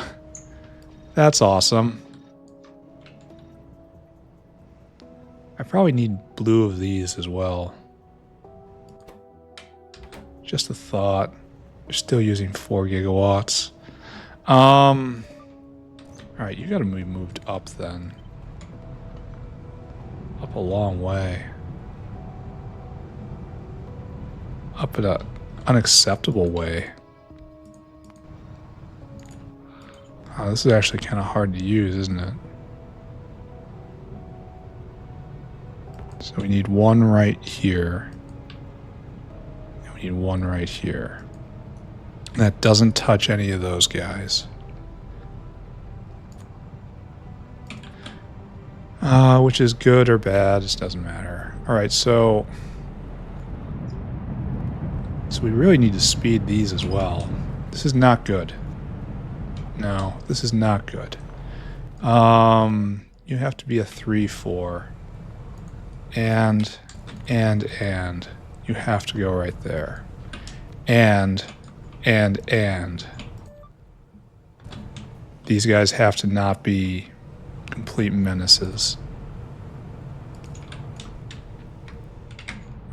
Speaker 1: that's awesome. I probably need blue of these as well. Just a thought. You're still using 4 gigawatts. Alright, you gotta be moved up then. Up a long way. Up at an unacceptable way. Oh, this is actually kind of hard to use, isn't it? So we need one right here. And we need one right here. That doesn't touch any of those guys. Which is good or bad, it doesn't matter. Alright, so we really need to speed these as well. This is not good. No, this is not good. You have to be a 3-4. And. You have to go right there. And. These guys have to not be complete menaces.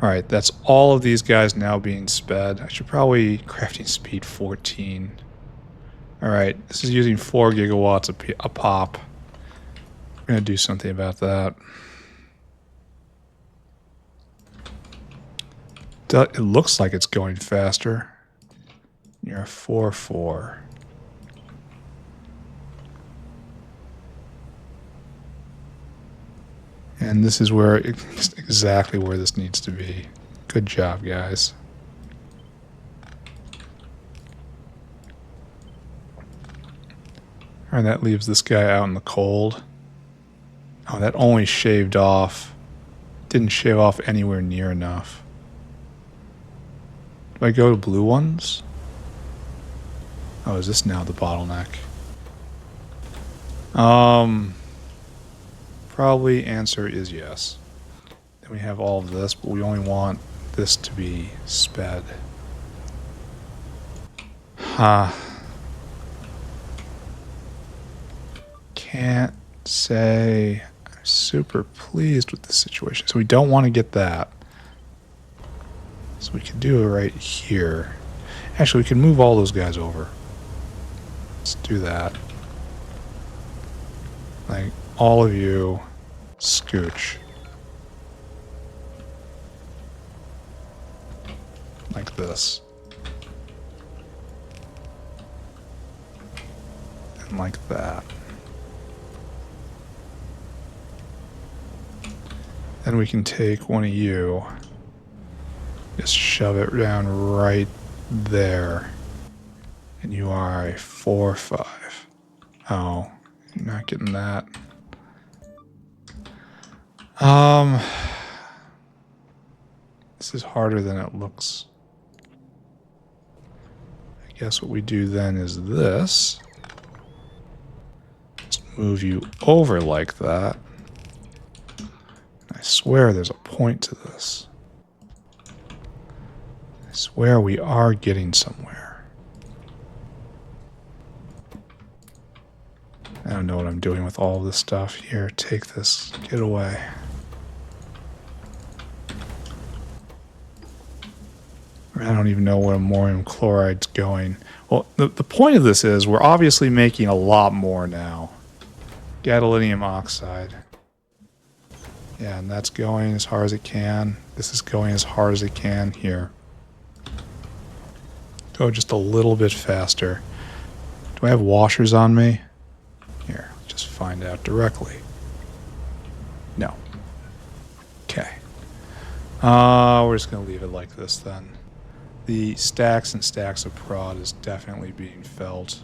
Speaker 1: Alright, that's all of these guys now being sped. I should probably crafting speed 14. Alright, this is using 4 gigawatts a pop. I'm going to do something about that. It looks like it's going faster. You're a 4-4. And this is where exactly where this needs to be. Good job, guys. Alright, that leaves this guy out in the cold. Oh, that only shaved off. Didn't shave off anywhere near enough. Do I go to blue ones? Oh, is this now the bottleneck? Probably answer is yes. Then we have all of this, but we only want this to be sped. Huh. Can't say I'm super pleased with this situation. So we don't want to get that. So we can do it right here. Actually, we can move all those guys over. Let's do that. Like, all of you, scooch. Like this. And like that. Then we can take one of you, just shove it down right there. And you are a 4/5. Oh, you're not getting that. This is harder than it looks. I guess what we do then is this. Just move you over like that. I swear there's a point to this. I swear we are getting somewhere. I don't know what I'm doing with all this stuff. Here, take this. Get away. I don't even know where ammonium chloride's going. Well, the point of this is we're obviously making a lot more now. Gadolinium oxide. Yeah, and that's going as hard as it can. This is going as hard as it can here. Go just a little bit faster. Do I have washers on me? Here, just find out directly. No. Okay. We're just going to leave it like this then. The stacks and stacks of prod is definitely being felt.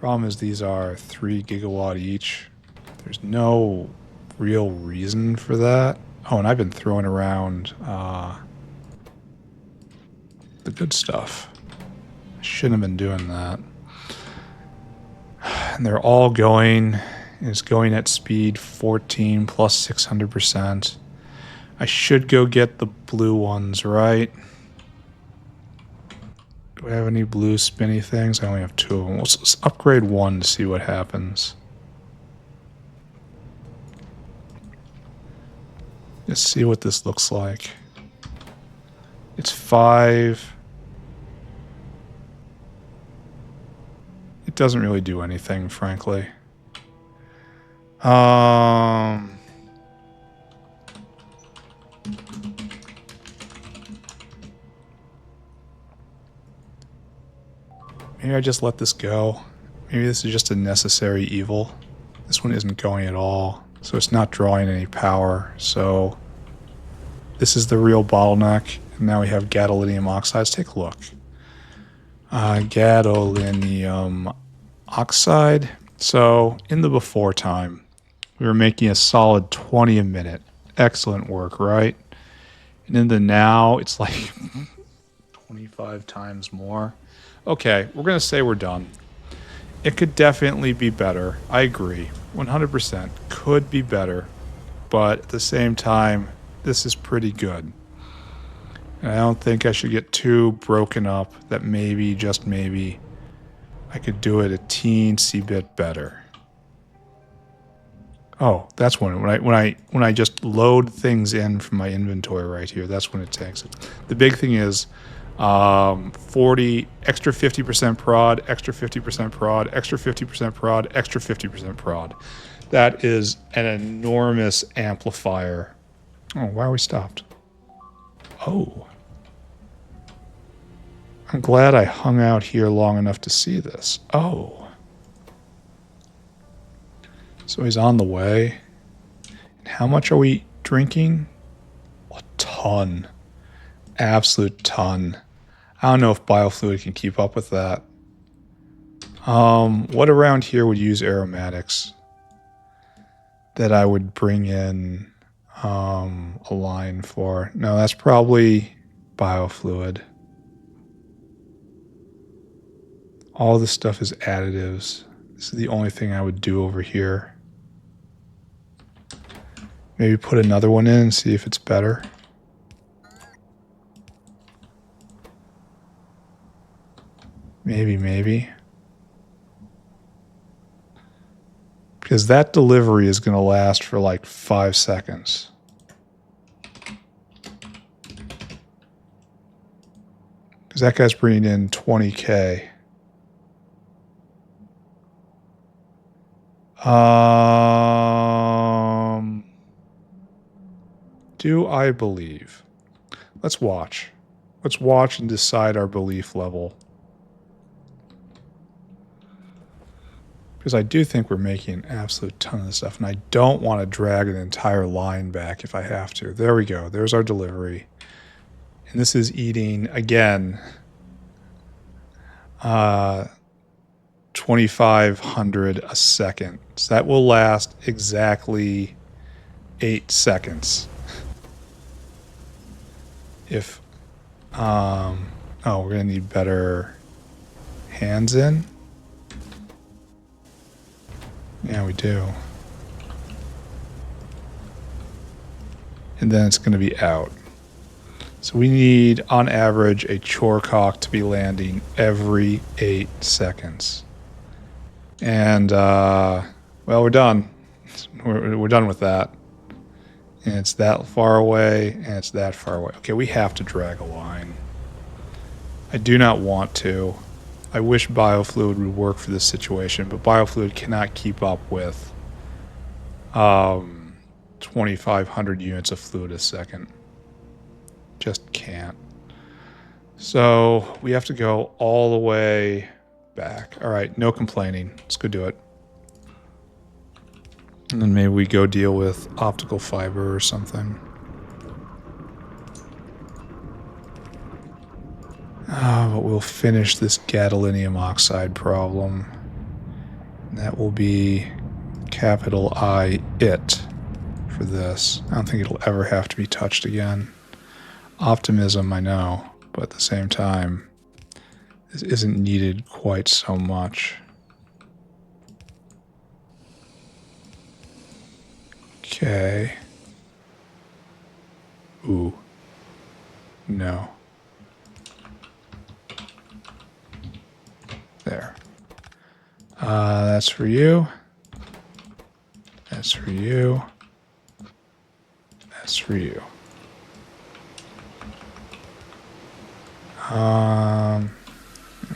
Speaker 1: Problem is these are 3 gigawatt each. There's no real reason for that. Oh, and I've been throwing around the good stuff. I shouldn't have been doing that. And they're all going. It's going at speed 14 plus 600%. I should go get the blue ones, right? Do I have any blue spinny things? I only have 2 of them. Let's upgrade 1 to see what happens. Let's see what this looks like. It's 5. It doesn't really do anything, frankly. Maybe I just let this go. Maybe this is just a necessary evil. This one isn't going at all, so it's not drawing any power. So this is the real bottleneck. And now we have gadolinium oxide. Let's take a look. Gadolinium oxide. So in the before time, we were making a solid 20 a minute. Excellent work, right? And in the now, it's like 25 times more. Okay, we're going to say we're done. It could definitely be better. I agree. 100% could be better. But at the same time, this is pretty good. And I don't think I should get too broken up that maybe, just maybe, I could do it a teensy bit better. Oh, that's when I just load things in from my inventory right here. That's when it takes it. The big thing is 40 extra 50% prod, extra 50% prod, extra 50% prod, extra 50% prod. That is an enormous amplifier. Oh, why are we stopped? Oh. I'm glad I hung out here long enough to see this. Oh. So he's on the way. And how much are we drinking? A ton. Absolute ton. I don't know if biofluid can keep up with that. What around here would use aromatics that I would bring in a line for? No, that's probably biofluid. All this stuff is additives. This is the only thing I would do over here. Maybe put another one in and see if it's better. Maybe. Because that delivery is going to last for like 5 seconds. Because that guy's bringing in 20K. Do I believe? Let's watch. Let's watch and decide our belief level. Because I do think we're making an absolute ton of this stuff, and I don't want to drag an entire line back if I have to. There we go. There's our delivery. And this is eating, again, 2,500 a second. So that will last exactly 8 seconds. If, oh, we're going to need better hands in. Yeah, we do. And then it's going to be out. So we need, on average, a chore cock to be landing every 8 seconds. And, well, we're done. We're done with that. And it's that far away, and it's that far away. Okay, we have to drag a line. I do not want to. I wish biofluid would work for this situation, but biofluid cannot keep up with 2,500 units of fluid a second. Just can't. So we have to go all the way back. All right, no complaining. Let's go do it. And then maybe we go deal with optical fiber or something. But we'll finish this gadolinium oxide problem. And that will be capital I it for this. I don't think it'll ever have to be touched again. Optimism, I know, but at the same time, this isn't needed quite so much. Okay. Ooh. No. There. That's for you. That's for you. That's for you.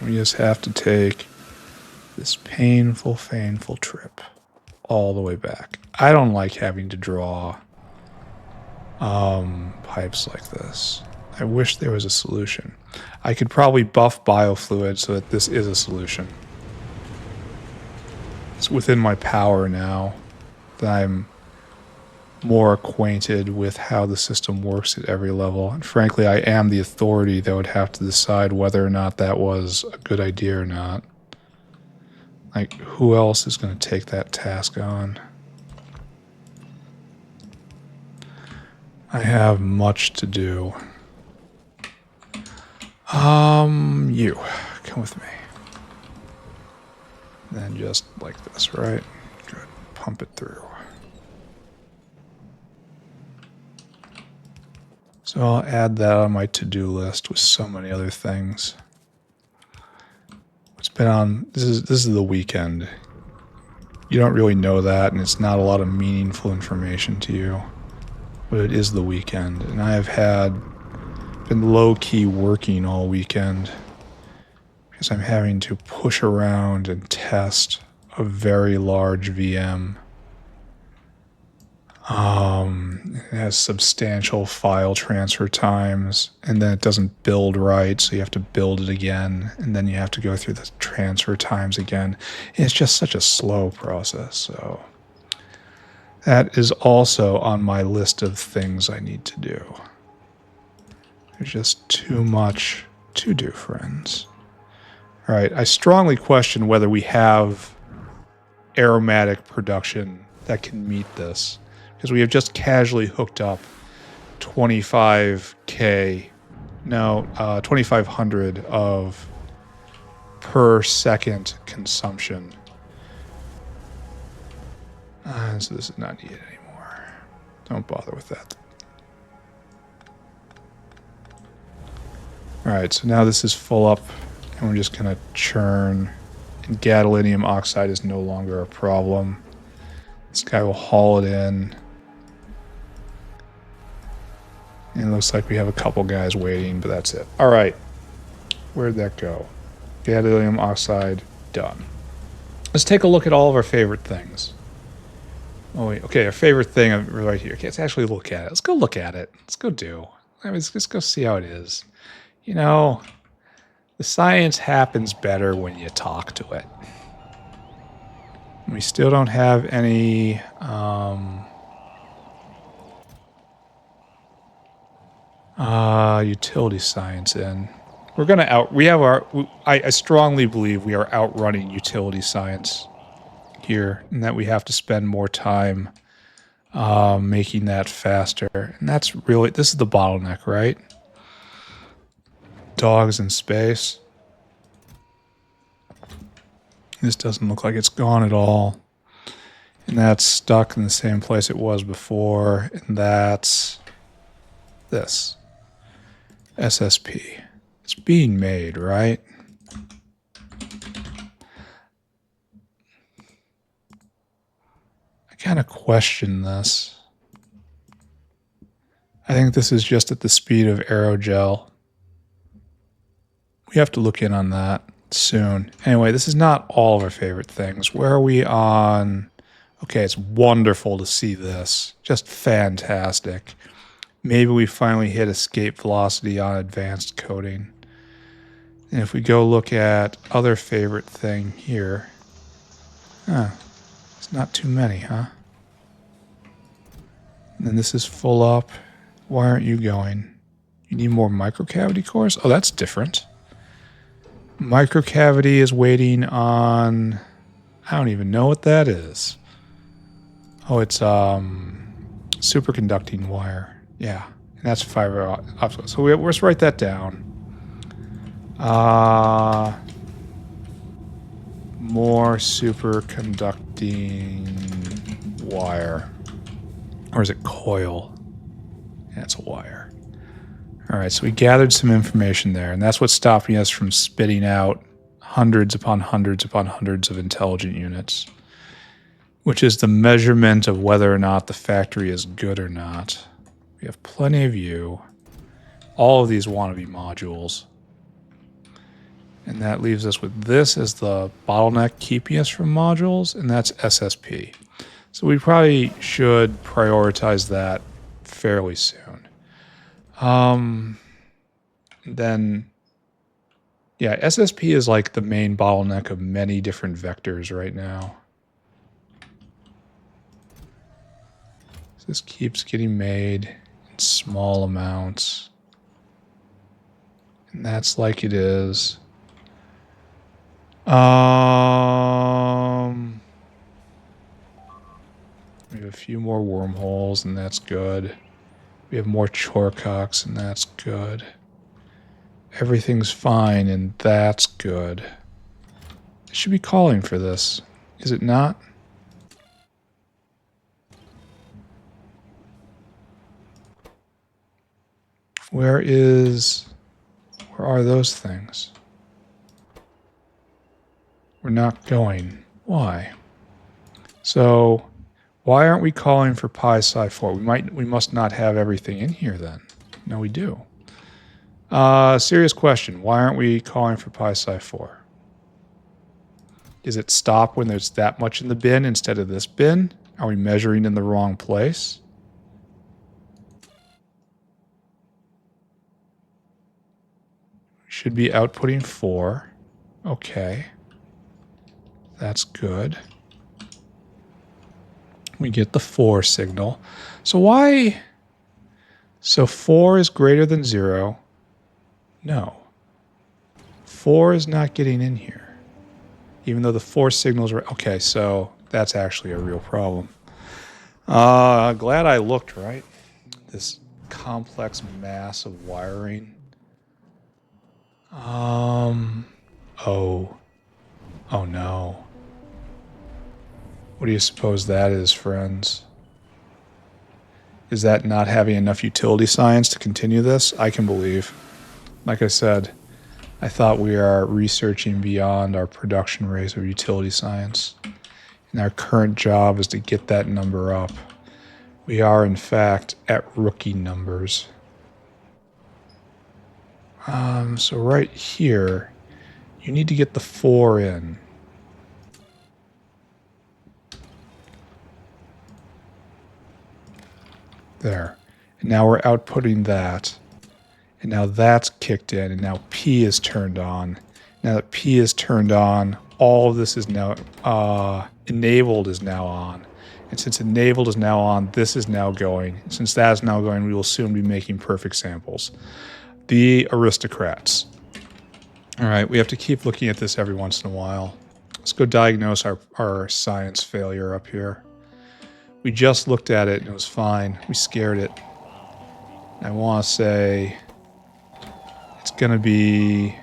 Speaker 1: We just have to take this painful trip all the way back. I don't like having to draw pipes like this. I wish there was a solution. I could probably buff biofluid so that this is a solution. It's within my power now that I'm more acquainted with how the system works at every level. And frankly, I am the authority that would have to decide whether or not that was a good idea or not. Like, who else is going to take that task on? I have much to do. You. Come with me. And then just like this, right? Good. Pump it through. So I'll add that on my to-do list with so many other things. What's been on... This is the weekend. You don't really know that, and it's not a lot of meaningful information to you. But it is the weekend, and I have been low-key working all weekend because I'm having to push around and test a very large VM. It has substantial file transfer times, and then it doesn't build right, so you have to build it again, and then you have to go through the transfer times again. And it's just such a slow process, so that is also on my list of things I need to do. There's just too much to do, friends. All right, I strongly question whether we have aromatic production that can meet this, because we have just casually hooked up 25K, no, 2,500 of per second consumption. So this is not needed anymore. Don't bother with that. Alright, so now this is full up, and we're just going to churn. And gadolinium oxide is no longer a problem. This guy will haul it in. And it looks like we have a couple guys waiting, but that's it. Alright, where'd that go? Gadolinium oxide, done. Let's take a look at all of our favorite things. Oh wait, okay, our favorite thing right here. Okay, let's actually look at it. Let's go look at it. Let's go do. Let's just go see how it is. You know, the science happens better when you talk to it. We still don't have any utility science in. We're gonna I strongly believe we are outrunning utility science here, and that we have to spend more time making that faster. And that's really, this is the bottleneck, right? Dogs in space. This doesn't look like it's gone at all. And that's stuck in the same place it was before. And that's this. SSP. It's being made, right? I kind of question this. I think this is just at the speed of aerogel. We have to look in on that soon. Anyway, this is not all of our favorite things. Where are we on? Okay, it's wonderful to see this. Just fantastic. Maybe we finally hit escape velocity on advanced coding. And if we go look at other favorite thing here. It's not too many, huh? And then this is full up. Why aren't you going? You need more microcavity cores? Oh, that's different. Microcavity is waiting on... I don't even know what that is. Oh, it's superconducting wire. Yeah, and that's fiber optical. So let's write that down. More superconducting wire. Or is it coil? Yeah, it's a wire. All right, so we gathered some information there, and that's what's stopping us from spitting out hundreds upon hundreds upon hundreds of intelligent units, which is the measurement of whether or not the factory is good or not. We have plenty of you. All of these wannabe modules. And that leaves us with this as the bottleneck keeping us from modules, and that's SSP. So we probably should prioritize that fairly soon. Then, yeah, SSP is like the main bottleneck of many different vectors right now. So this keeps getting made in small amounts. And that's like it is. We have a few more wormholes, and that's good. We have more chorecocks, and that's good. Everything's fine, and that's good. It should be calling for this. Is it not? Where are those things? We're not going. Why? So, why aren't we calling for pi psi 4? We must not have everything in here then. No, we do. Serious question. Why aren't we calling for pi psi 4? Is it stop when there's that much in the bin instead of this bin? Are we measuring in the wrong place? We should be outputting 4. Okay. That's good. We get the 4 signal. So why? So 4 is greater than 0. No. 4 is not getting in here. Even though the 4 signals are... Okay, so that's actually a real problem. Glad I looked, right? This complex mass of wiring. Oh. Oh no. What do you suppose that is, friends? Is that not having enough utility science to continue this? I can believe. Like I said, I thought we are researching beyond our production rates of utility science. And our current job is to get that number up. We are, in fact, at rookie numbers. So right here, you need to get the 4 in. There. And now we're outputting that. And now that's kicked in, and now P is turned on. Now that P is turned on, all of this is now enabled is now on. And since enabled is now on, this is now going. Since that is now going, we will soon be making perfect samples. The aristocrats. All right, we have to keep looking at this every once in a while. Let's go diagnose our science failure up here. We just looked at it and it was fine. We scared it. I want to say it's going to be...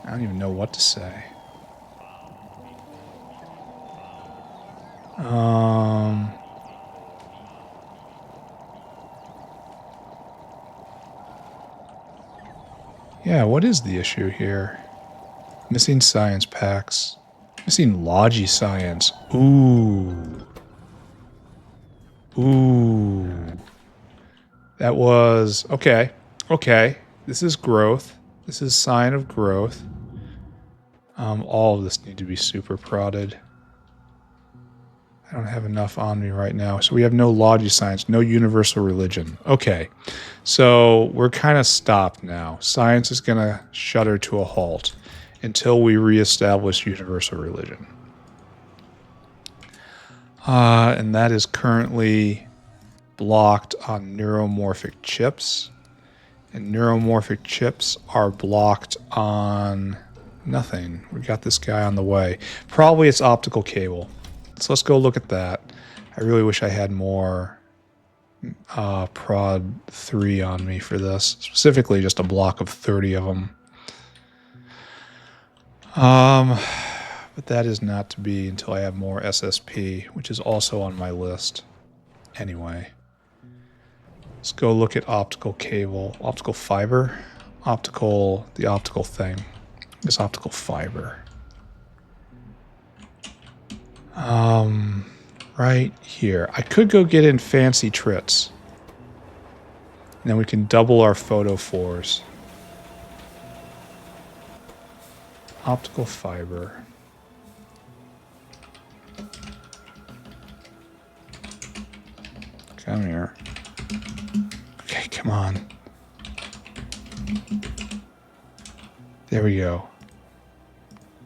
Speaker 1: I don't even know what to say. Yeah, what is the issue here? Missing science packs. Missing Logi science. Ooh. Ooh. That was... Okay. Okay. This is growth. This is sign of growth. All of this need to be super prodded. I don't have enough on me right now. So we have no Logi science, no universal religion. Okay. So we're kind of stopped now. Science is going to shudder to a halt until we reestablish universal religion. And that is currently blocked on neuromorphic chips. And neuromorphic chips are blocked on nothing. We got this guy on the way. Probably it's optical cable. So let's go look at that. I really wish I had more prod 3 on me for this. Specifically just a block of 30 of them. But that is not to be until I have more SSP, which is also on my list. Anyway. Let's go look at optical cable. Optical fiber? Optical, the optical thing. This optical fiber. Right here. I could go get in fancy trits. And then we can double our photophores. Optical fiber. Come here. Okay, come on. There we go.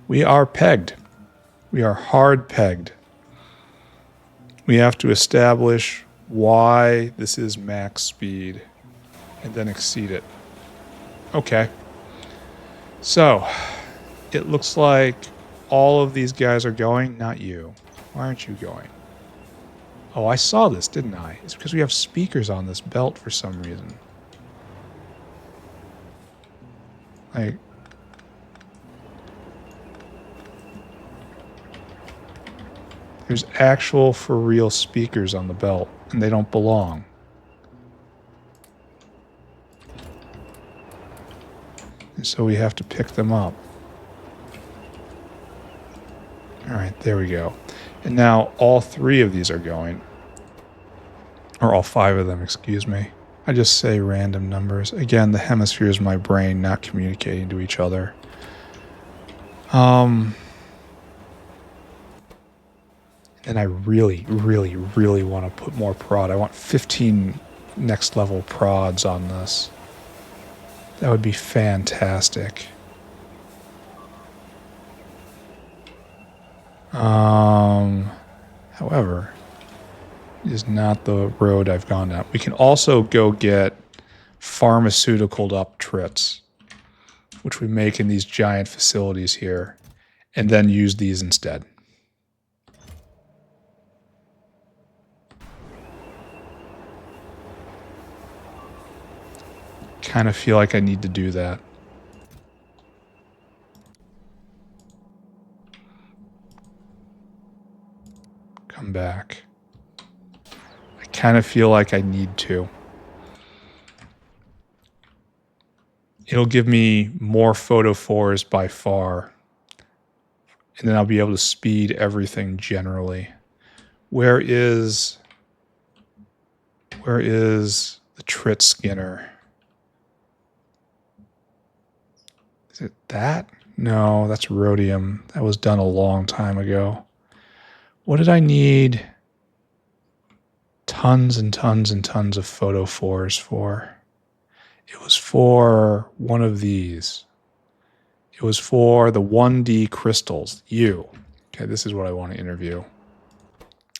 Speaker 1: We are pegged. We are hard pegged. We have to establish why this is max speed and then exceed it. Okay. So, it looks like all of these guys are going, not you. Why aren't you going? Oh, I saw this, didn't I? It's because we have speakers on this belt for some reason. Like... There's actual, for real speakers on the belt, and they don't belong. And so we have to pick them up. Alright, there we go. And now all 3 of these are going. Or all 5 of them, excuse me. I just say random numbers. Again, the hemisphere is my brain not communicating to each other. And I really, really, really want to put more prod. I want 15 next level prods on this. That would be fantastic. However, it is not the road I've gone down. We can also go get pharmaceutical up trits, which we make in these giant facilities here, and then use these instead. Kind of feel like I need to do that. back. I kind of feel like I need to. It'll give me more photophores by far. And then I'll be able to speed everything generally. Where is the trit skinner? Is it that? No, that's rhodium. That was done a long time ago. What did I need tons and tons and tons of photophores for? It was for one of these. It was for the 1D crystals. You. Okay, this is what I want to interview.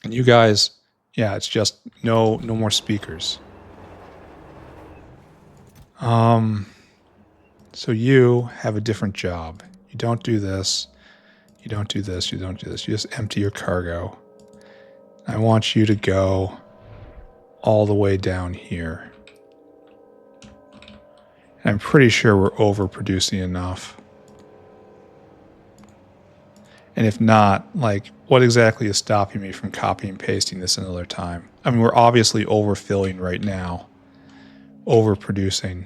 Speaker 1: And you guys, yeah, it's just no more speakers. So you have a different job. You don't do this. You don't do this. You don't do this. You just empty your cargo. I want you to go all the way down here. And I'm pretty sure we're overproducing enough. And if not, like, what exactly is stopping me from copying and pasting this another time? I mean, we're obviously overfilling right now. Overproducing.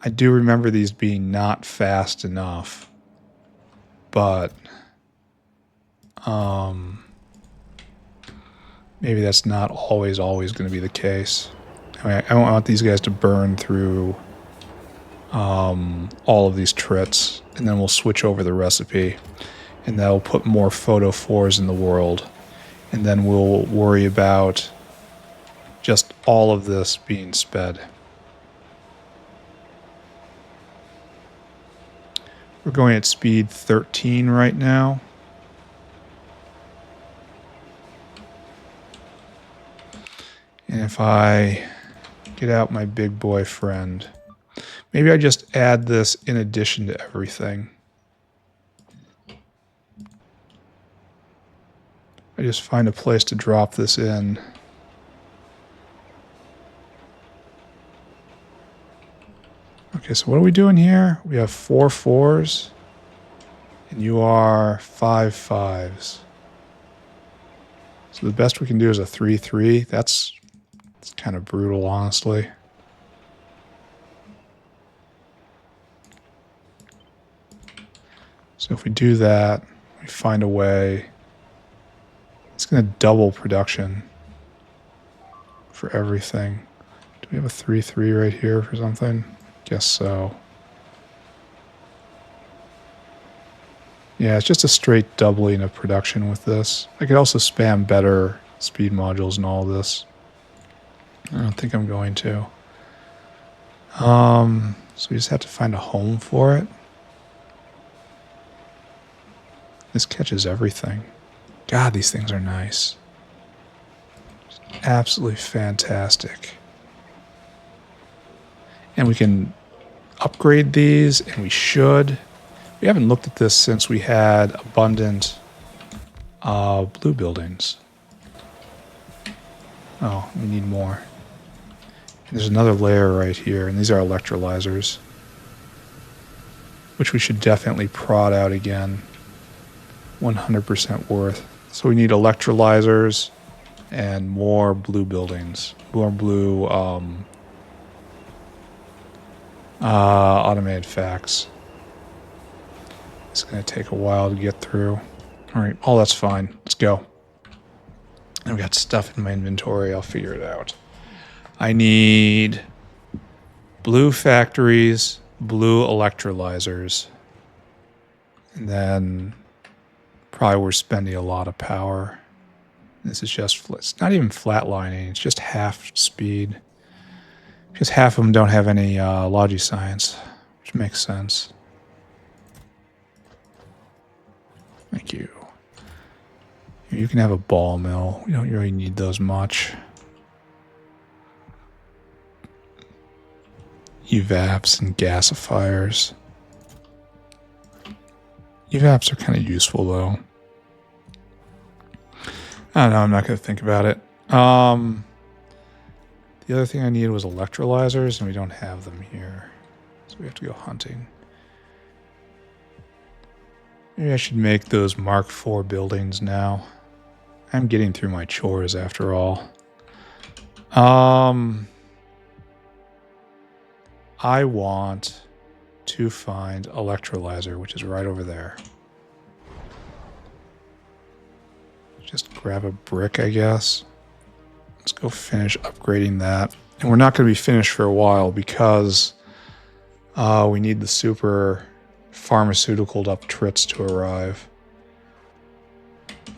Speaker 1: I do remember these being not fast enough. But maybe that's not always going to be the case. I mean, I don't want these guys to burn through all of these trits, and then we'll switch over the recipe, and that'll put more photophores in the world, and then we'll worry about just all of this being sped. We're going at speed 13 right now. And if I get out my big boy friend, maybe I just add this in addition to everything. I just find a place to drop this in. Okay, so what are we doing here? We have 4 4s, and you are 5 5s. So the best we can do is a 3 3. That's kind of brutal, honestly. So if we do that, we find a way, it's going to double production for everything. Do we have a 3 3 right here for something? Guess so. Yeah, it's just a straight doubling of production with this. I could also spam better speed modules and all this. I don't think I'm going to. So we just have to find a home for it. This catches everything. God, these things are nice. Just absolutely fantastic. And we can upgrade these, and we should. We haven't looked at this since we had abundant blue buildings. Oh, we need more. And there's another layer right here, and these are electrolyzers, which we should definitely prod out again. 100% worth. So we need electrolyzers and more blue buildings. More blue automated fax. It's going to take a while to get through. Alright, all that's fine. Let's go. I've got stuff in my inventory. I'll figure it out. I need blue factories, blue electrolyzers, and then probably we're spending a lot of power. This is just, it's not even flatlining, it's just half speed. Because half of them don't have any logi science, which makes sense. Thank you. You can have a ball mill. We don't really need those much. Evaps and gasifiers. Evaps are kind of useful, though. I don't know. I'm not going to think about it. The other thing I needed was electrolyzers, and we don't have them here. So we have to go hunting. Maybe I should make those Mark IV buildings now. I'm getting through my chores after all. I want to find electrolyzer, which is right over there. Just grab a brick, I guess. Let's go finish upgrading that. And we're not going to be finished for a while because we need the super pharmaceutical up trits to arrive.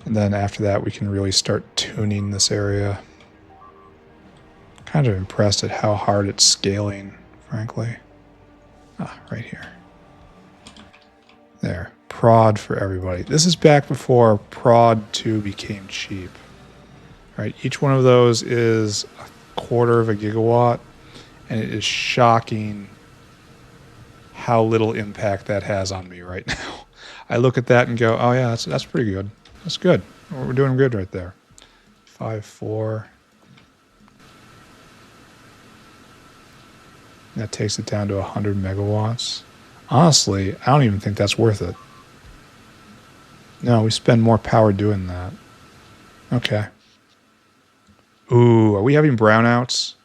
Speaker 1: And then after that, we can really start tuning this area. Kind of impressed at how hard it's scaling, frankly. Ah, right here. There. Prod for everybody. This is back before Prod 2 became cheap. Right? Each one of those is a quarter of a gigawatt, and it is shocking how little impact that has on me right now. I look at that and go, oh yeah, that's pretty good. That's good. We're doing good right there. 5.4. That takes it down to 100 megawatts. Honestly, I don't even think that's worth it. No, we spend more power doing that. Okay. Ooh, are we having brownouts?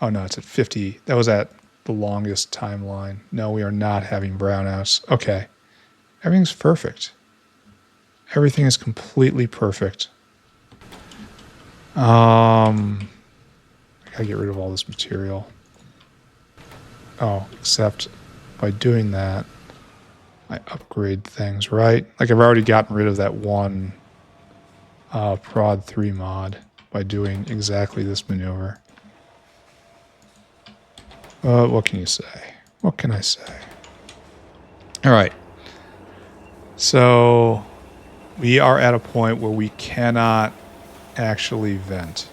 Speaker 1: Oh no, it's at 50. That was at the longest timeline. No, we are not having brownouts. Okay. Everything's perfect. Everything is completely perfect. I gotta get rid of all this material. Oh, except by doing that, I upgrade things, right? Like I've already gotten rid of that one Prod 3 mod by doing exactly this maneuver. What can you say? What can I say? All right. So we are at a point where we cannot actually vent.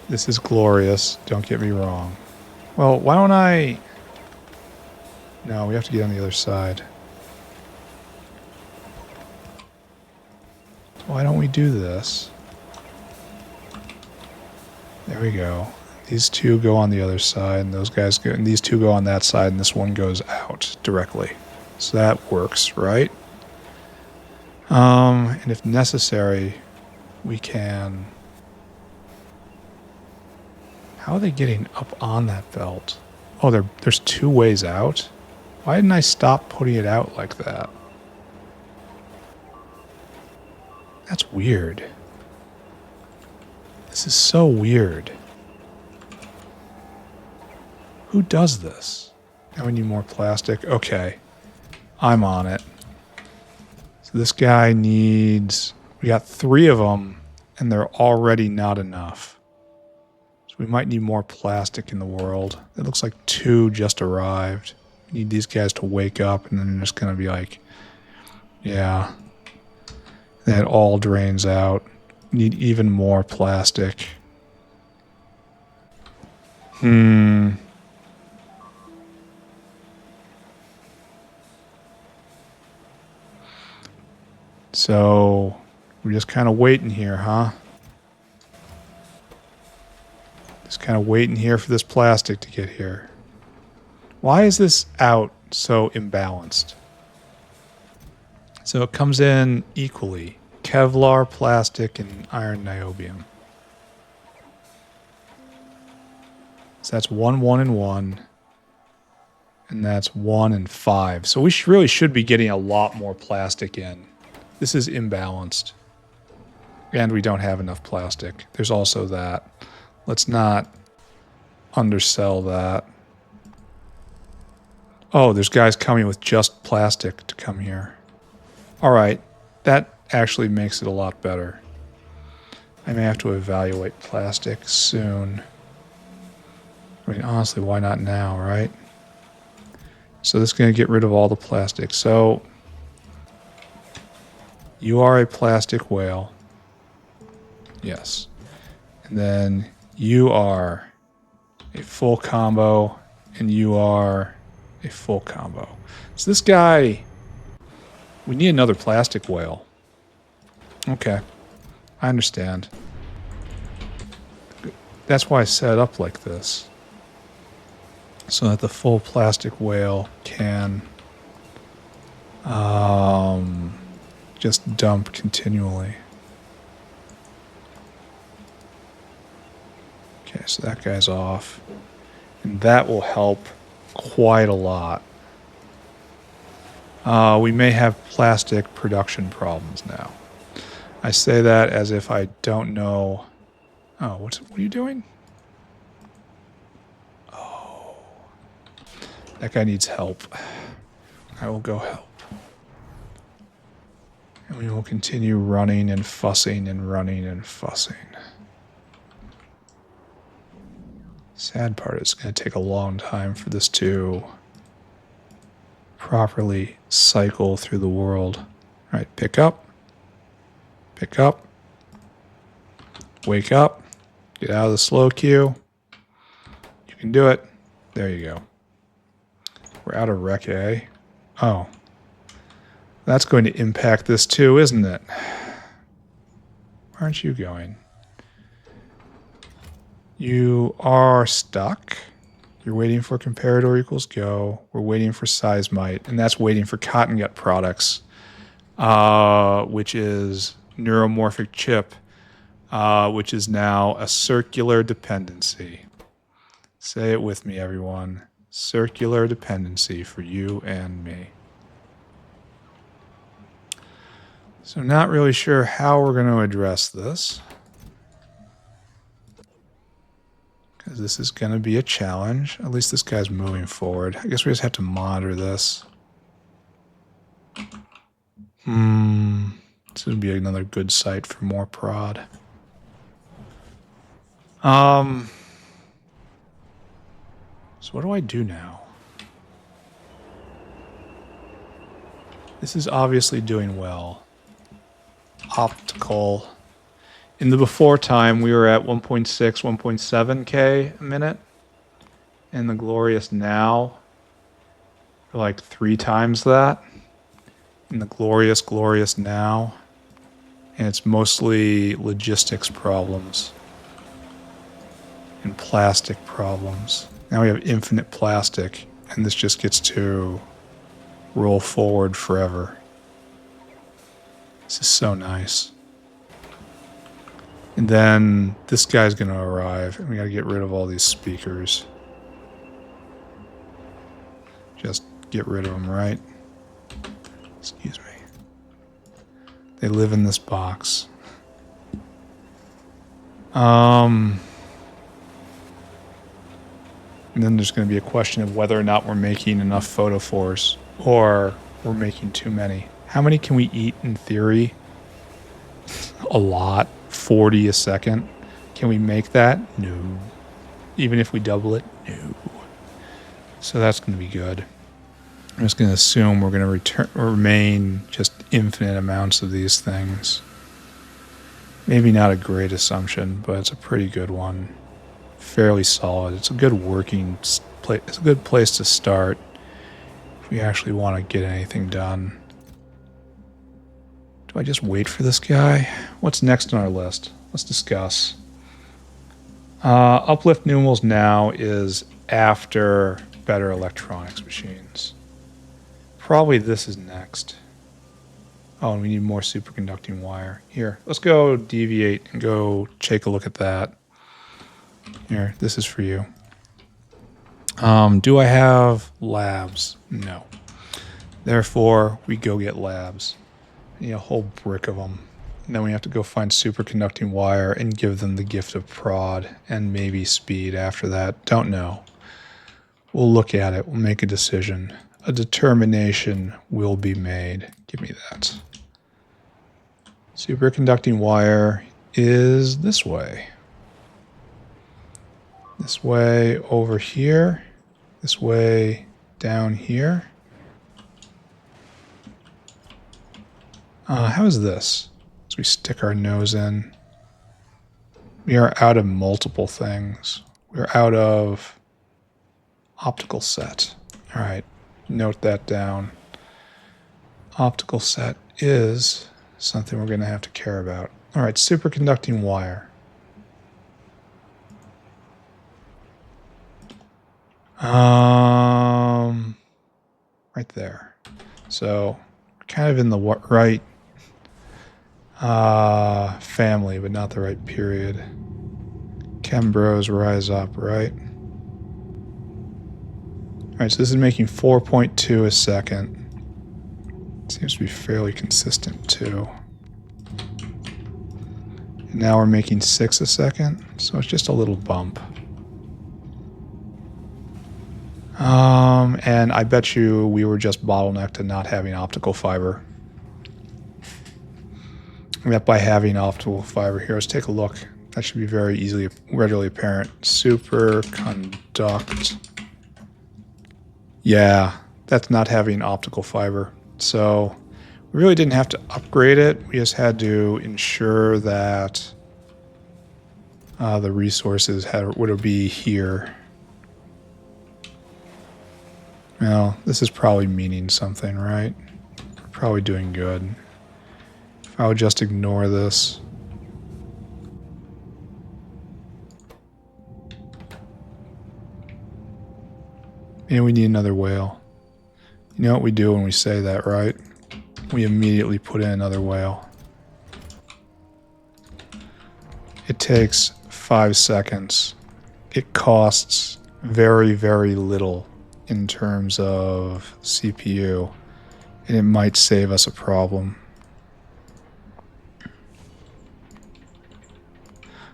Speaker 1: This is glorious. Don't get me wrong. Well, why don't I... No, we have to get on the other side. Why don't we do this? There we go. These two go on the other side, and those guys go, and these two go on that side, and this one goes out directly. So that works, right? And if necessary, we can... How are they getting up on that belt? Oh, there's two ways out? Why didn't I stop putting it out like that? That's weird. This is so weird. Who does this? Now we need more plastic. Okay. I'm on it. So this guy needs... We got 3 of them, and they're already not enough. So we might need more plastic in the world. It looks like 2 just arrived. We need these guys to wake up, and then they're just going to be like... Yeah. That all drains out. We need even more plastic. So, we're just kind of waiting here, huh? Just kind of waiting here for this plastic to get here. Why is this out so imbalanced? So it comes in equally. Kevlar, plastic, and iron niobium. So that's 1, 1, and 1. And that's 1 and 5. So we really should be getting a lot more plastic in. This is imbalanced. And we don't have enough plastic. There's also that. Let's not undersell that. Oh, there's guys coming with just plastic to come here. All right. That actually makes it a lot better. I may have to evaluate plastic soon. I mean, honestly, why not now, right? So this is going to get rid of all the plastic. So you are a plastic whale. Yes. And then you are a full combo, and you are a full combo. So this guy, we need another plastic whale. Okay. I understand. That's why I set it up like this. So that the full plastic whale can Just dump continually. Okay, so that guy's off. And that will help quite a lot. We may have plastic production problems now. I say that as if I don't know. Oh, what are you doing? Oh. That guy needs help. I will go help. And we will continue running and fussing and running and fussing. Sad part is it's going to take a long time for this to properly cycle through the world. All right, pick up. Pick up. Wake up. Get out of the slow queue. You can do it. There you go. We're out of rec A. Oh. That's going to impact this too, isn't it? Where aren't you going? You are stuck. You're waiting for comparator equals go. We're waiting for seismite, and that's waiting for cotton gut products, which is neuromorphic chip, which is now a circular dependency. Say it with me, everyone. Circular dependency for you and me. So not really sure how we're going to address this, because this is going to be a challenge. At least this guy's moving forward. I guess we just have to monitor this. This would be another good site for more prod. So what do I do now? This is obviously doing well. Optical. In the before time, we were at 1.6, 1.7K a minute. And the glorious now, we're like 3 times that. And the glorious now. And it's mostly logistics problems. And plastic problems. Now we have infinite plastic. And this just gets to roll forward forever. This is so nice. And then this guy's going to arrive. And we got to get rid of all these speakers. Just get rid of them, right? Excuse me. They live in this box. And then there's going to be a question of whether or not we're making enough photophores or we're making too many. How many can we eat in theory? A lot. 40 a second. Can we make that? No. Even if we double it? No. So that's going to be good. I'm just going to assume we're going to remain just infinite amounts of these things. Maybe not a great assumption, but it's a pretty good one. Fairly solid. It's a good working place. It's a good place to start if we actually want to get anything done. Do I just wait for this guy? What's next on our list? Let's discuss. Uplift numerals now is after better electronics machines. Probably this is next. Oh, and we need more superconducting wire. Here, let's go deviate and go take a look at that. Here, this is for you. Do I have labs? No. Therefore, we go get labs. I need a whole brick of them. And then we have to go find superconducting wire and give them the gift of prod and maybe speed after that. Don't know. We'll look at it. We'll make a decision. A determination will be made. Give me that. Superconducting wire is this way. This way over here. This way down here. How is this? As we stick our nose in. We are out of multiple things. We're out of optical set. All right, note that down. Optical set is something we're going to have to care about. All right, superconducting wire. Right there. So kind of in the right family, but not the right period. Chem bros rise up, right? Alright, so this is making 4.2 a second. Seems to be fairly consistent too. And now we're making 6 a second, so it's just a little bump. And I bet you we were just bottlenecked to not having optical fiber. And that by having optical fiber here, let's take a look. That should be very readily apparent. Superconduct. Yeah, that's not having optical fiber. So we really didn't have to upgrade it. We just had to ensure that the resources would be here. Well, this is probably meaning something, right? We're probably doing good. If I would just ignore this. Maybe we need another whale. You know what we do when we say that, right? We immediately put in another whale. It takes 5 seconds. It costs very, very little in terms of CPU, and it might save us a problem.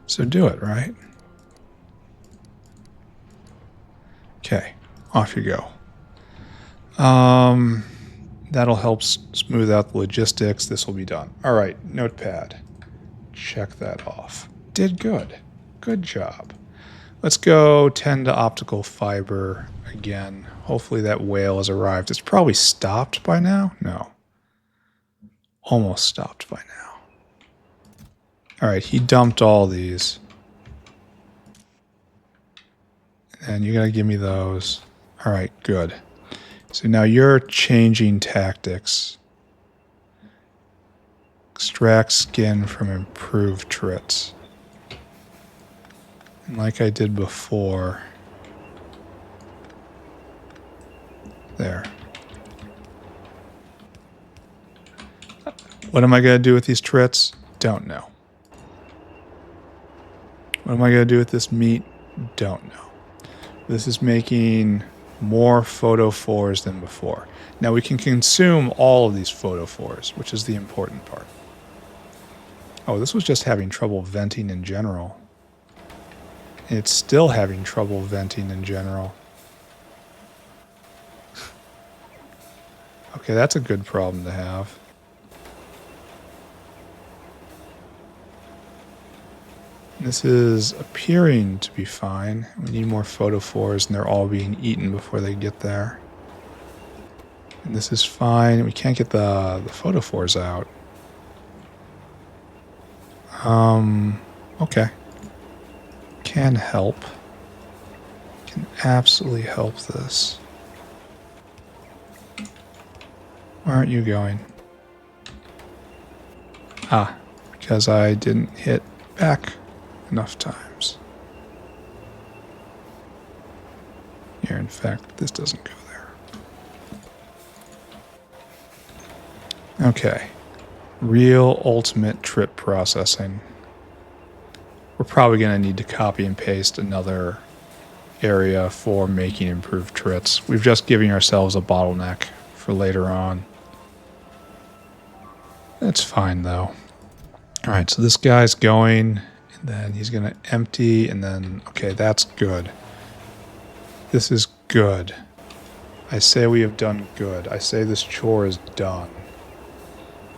Speaker 1: So do it, right? Okay, off you go. That'll help smooth out the logistics. This will be done. All right, notepad. Check that off. Did good. Good job. Let's go tend to optical fiber again. Hopefully that whale has arrived. It's probably stopped by now. No. Almost stopped by now. All right, he dumped all these. And you're going to give me those. All right, good. So now you're changing tactics. Extract skin from improved trits. And like I did before. There. What am I going to do with these trits? Don't know. What am I going to do with this meat? Don't know. This is making more photophores than before. Now we can consume all of these photophores, which is the important part. Oh, this was just having trouble venting in general. It's still having trouble venting in general. Okay, that's a good problem to have. This is appearing to be fine. We need more photophores, and they're all being eaten before they get there. And this is fine. We can't get the photophores out. Okay. Can help. Can absolutely help this. Where aren't you going? Ah, because I didn't hit back enough times. Here, in fact, this doesn't go there. Okay. Real ultimate trip processing. We're probably going to need to copy and paste another area for making improved trits. We've just given ourselves a bottleneck for later on. That's fine, though. Alright, so this guy's going, and then he's going to empty, and then, okay, that's good. This is good. I say we have done good. I say this chore is done.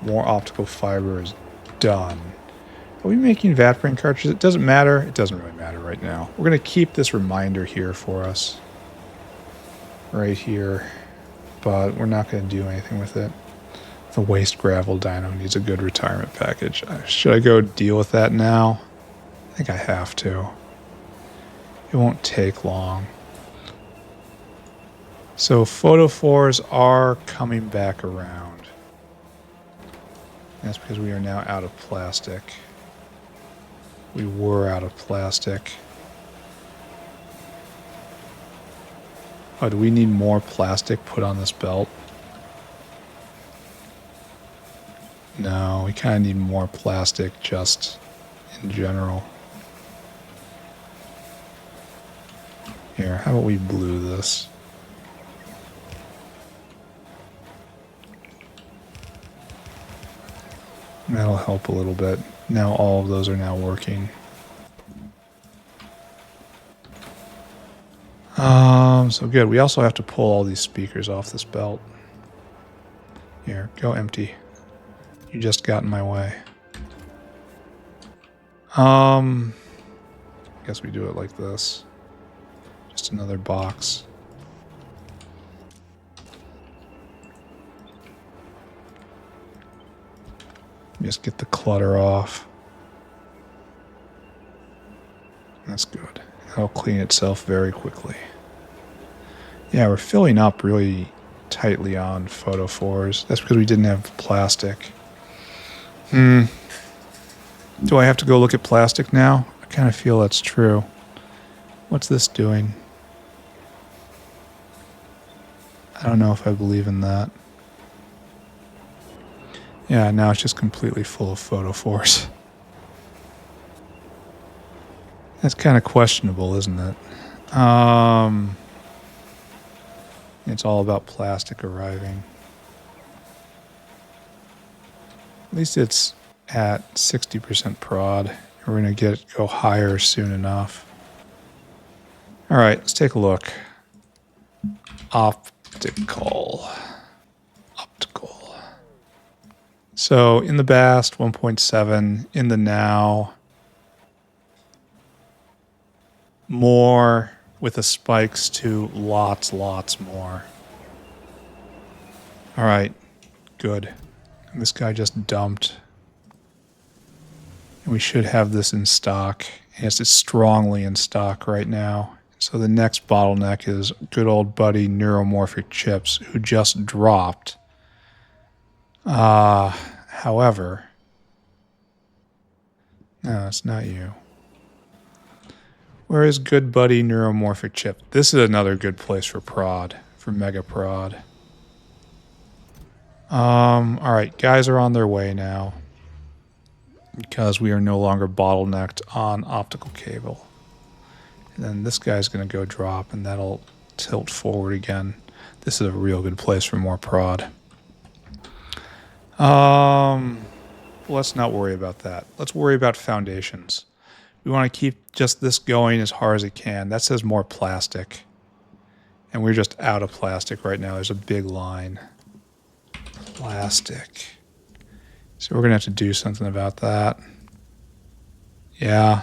Speaker 1: More optical fiber is done. Are we making Vatbrain cartridges? It doesn't matter. It doesn't really matter right now. We're going to keep this reminder here for us. Right here. But we're not going to do anything with it. The waste gravel dyno needs a good retirement package. Should I go deal with that now? I think I have to. It won't take long. So photophores are coming back around. That's because we are now out of plastic. We were out of plastic. Oh, do we need more plastic put on this belt? No, we kind of need more plastic just in general. Here, how about we blue this? That'll help a little bit. Now all of those are now working. So good. We also have to pull all these speakers off this belt. Here, go empty. You just got in my way. Guess we do it like this. Just another box. Just get the clutter off. That's good. It'll clean itself very quickly. Yeah, we're filling up really tightly on photophores. That's because we didn't have plastic. Do I have to go look at plastic now? I kind of feel that's true. What's this doing? I don't know if I believe in that. Yeah, now it's just completely full of photophores. That's kind of questionable, isn't it? It's all about plastic arriving. At least it's at 60% prod. We're going to go higher soon enough. All right, let's take a look. Optical. So in the past, 1.7. In the now, more with the spikes to lots more. All right, good. And this guy just dumped. And we should have this in stock. Yes, it's strongly in stock right now. So the next bottleneck is good old buddy neuromorphic chips, who just dropped. However, no, it's not you. Where is good buddy neuromorphic chip? This is another good place for prod, for mega prod. All right, guys are on their way now because we are no longer bottlenecked on optical cable. And then this guy's going to go drop, and that'll tilt forward again. This is a real good place for more prod. Let's not worry about that. Let's worry about foundations. We want to keep just this going as hard as it can. That says more plastic. And we're just out of plastic right now. There's a big line. Plastic. So we're going to have to do something about that. Yeah.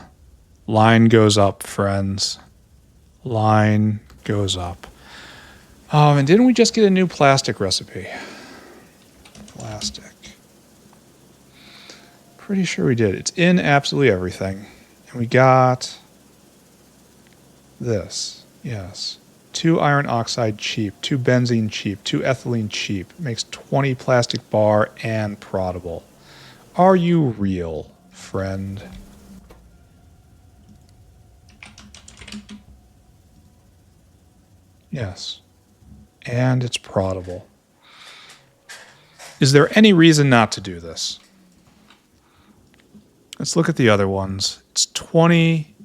Speaker 1: Line goes up, friends. Line goes up. And didn't we just get a new plastic recipe? Plastic. Pretty sure we did. It's in absolutely everything. And we got this. Yes. 2 iron oxide cheap, 2 benzene cheap, 2 ethylene cheap. Makes 20 plastic bar and proddable. Are you real, friend? Yes. And it's proddable. Is there any reason not to do this? Let's look at the other ones. It's 20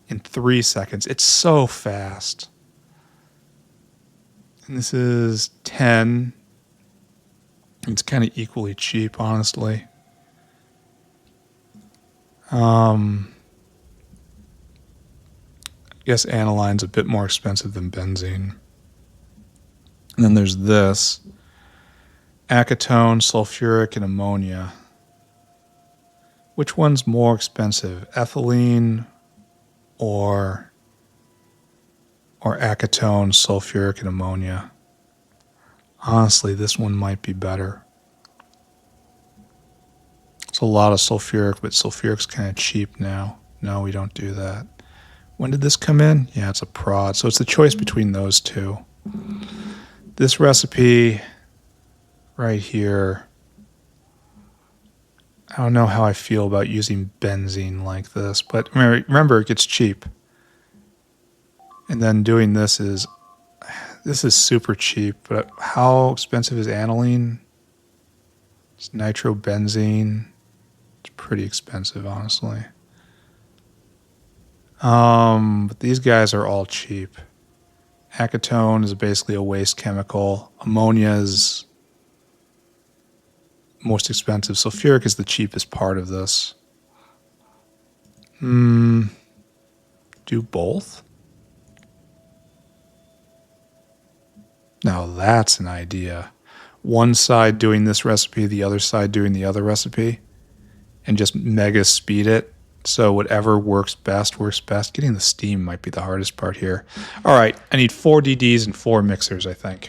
Speaker 1: in 3 seconds. It's so fast. And this is 10. It's kind of equally cheap, honestly. I guess aniline's a bit more expensive than benzene. And then there's this. Acetone, sulfuric, and ammonia. Which one's more expensive? Ethylene or acetone, sulfuric, and ammonia? Honestly, this one might be better. It's a lot of sulfuric, but sulfuric's kind of cheap now. No, we don't do that. When did this come in? Yeah, it's a prod. So it's the choice between those two. This recipe right here, I don't know how I feel about using benzene like this, but remember, it gets cheap. And then doing this is super cheap, but how expensive is aniline? It's nitrobenzene. It's pretty expensive, honestly. But these guys are all cheap. Acetone is basically a waste chemical. Ammonia is most expensive. Sulfuric is the cheapest part of this. Do both? Now that's an idea. One side doing this recipe, the other side doing the other recipe, and just mega speed it. So whatever works best, works best. Getting the steam might be the hardest part here. All right, I need 4 DDs and 4 mixers, I think.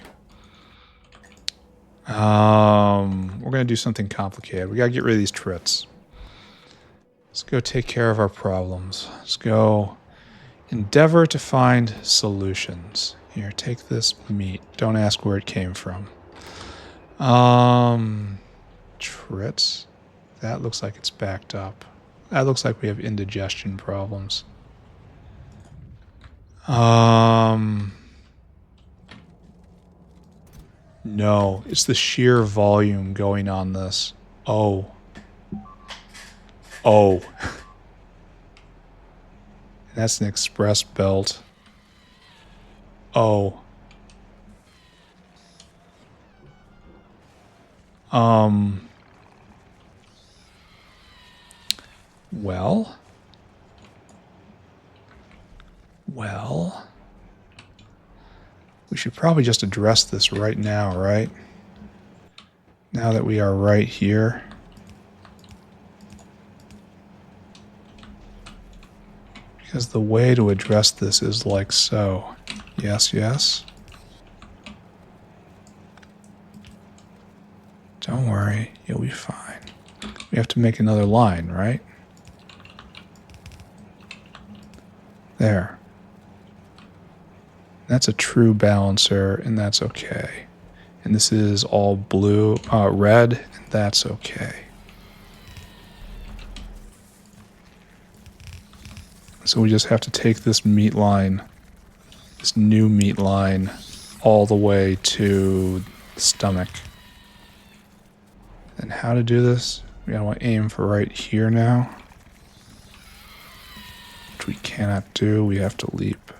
Speaker 1: We're going to do something complicated. We got to get rid of these trits. Let's go take care of our problems. Let's go endeavor to find solutions. Here, take this meat. Don't ask where it came from. Trits. That looks like it's backed up. That looks like we have indigestion problems. No, it's the sheer volume going on this. Oh. That's an express belt. Oh. Well, we should probably just address this right now, right? Now that we are right here. Because the way to address this is like so. Yes, yes. Don't worry, you'll be fine. We have to make another line, right? There. That's a true balancer, and that's okay. And this is all blue, red, and that's okay. So we just have to take this meat line, this new meat line, all the way to the stomach. And how to do this? We gotta want to aim for right here now. Which we cannot do, we have to leap.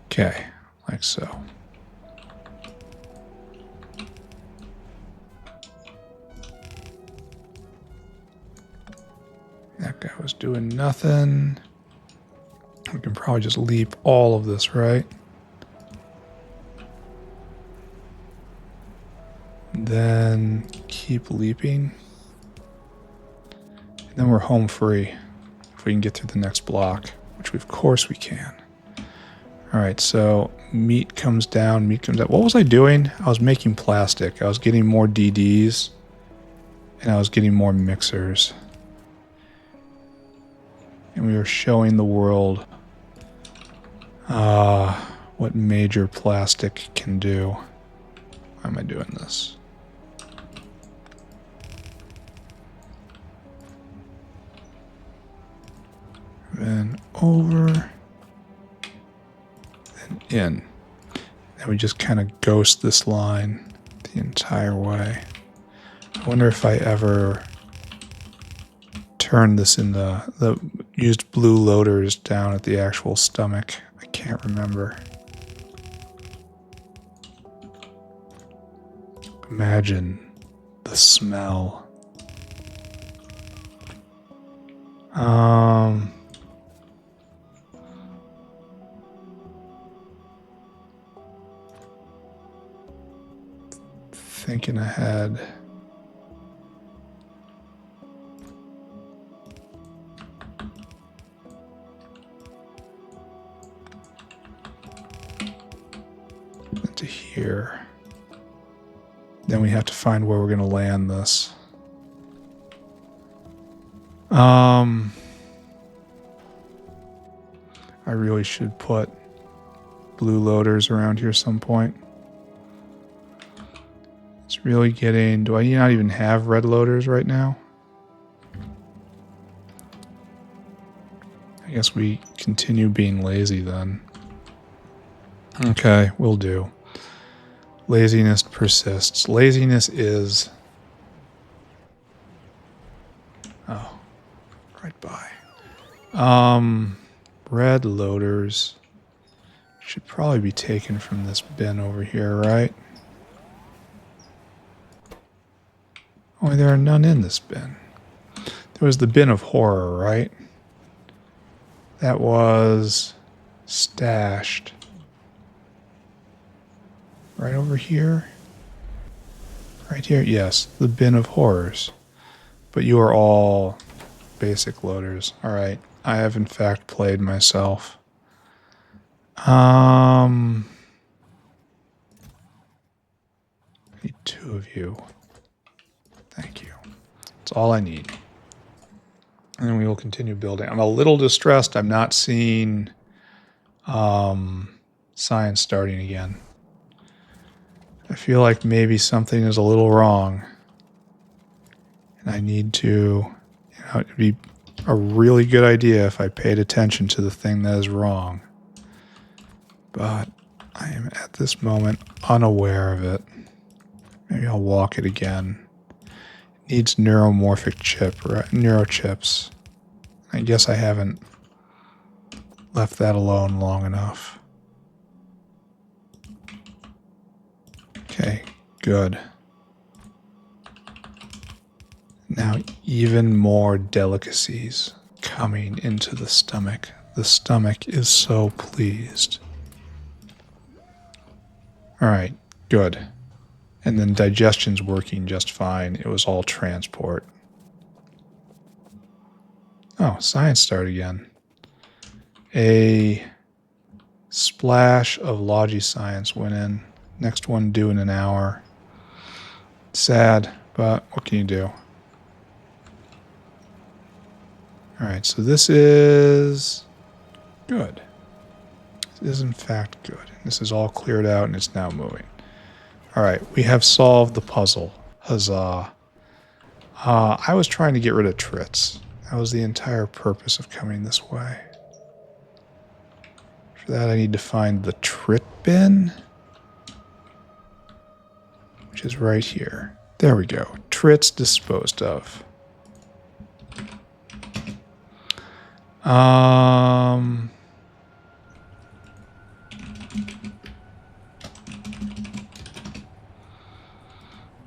Speaker 1: Okay, like so. That guy was doing nothing. We can probably just leap all of this, right? And then keep leaping. And then we're home free if we can get through the next block, which of course we can. All right, so meat comes down, meat comes out. What was I doing? I was making plastic. I was getting more DDs, and I was getting more mixers. And we were showing the world what major plastic can do. Why am I doing this? Then over. In. And we just kind of ghost this line the entire way. I wonder if I ever turn this in the used blue loaders down at the actual stomach. I can't remember. Imagine the smell. Thinking ahead. To here. Then we have to find where we're going to land this. I really should put blue loaders around here some point. It's really getting... Do I not even have red loaders right now? I guess we continue being lazy then. Okay, will do. Laziness persists. Laziness is... Oh, right by. Red loaders should probably be taken from this bin over here, right? Only there are none in this bin. There was the bin of horror, right? That was stashed right over here. Right here, yes, the bin of horrors. But you are all basic loaders. All right, I have in fact played myself. I need 2 of you. Thank you. That's all I need. And we will continue building. I'm a little distressed. I'm not seeing science starting again. I feel like maybe something is a little wrong. And I need to, it'd be a really good idea if I paid attention to the thing that is wrong. But I am at this moment unaware of it. Maybe I'll walk it again. It needs neuromorphic chip, right? Neurochips. I guess I haven't left that alone long enough. Okay, good. Now even more delicacies coming into the stomach. The stomach is so pleased. All right, good. And then digestion's working just fine. It was all transport. Oh, science started again. A splash of Logi science went in. Next one due in an hour. Sad, but what can you do? All right, so this is good. This is in fact good. This is all cleared out and it's now moving. All right, we have solved the puzzle. Huzzah. I was trying to get rid of trits. That was the entire purpose of coming this way. For that, I need to find the trit bin, which is right here. There we go. Trits disposed of.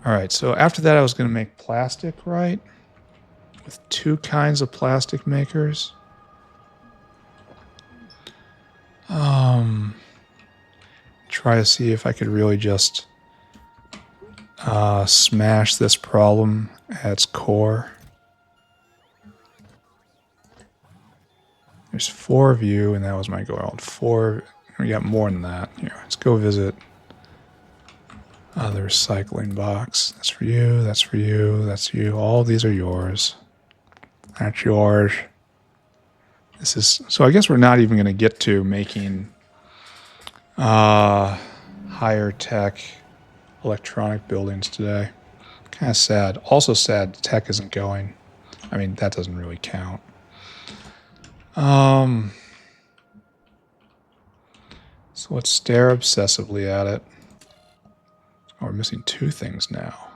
Speaker 1: All right, so after that I was going to make plastic, right? With 2 kinds of plastic makers. Try to see if I could really just smash this problem at its core. There's 4 of you, and that was my goal. 4, we got more than that. Here, let's go visit the recycling box. That's for you, that's for you, that's you. All these are yours. That's yours. This is, so I guess we're not even going to get to making higher tech electronic buildings today. Kind of sad. Also sad tech isn't going. I mean, that doesn't really count. So let's stare obsessively at it. Oh, we're missing 2 things now.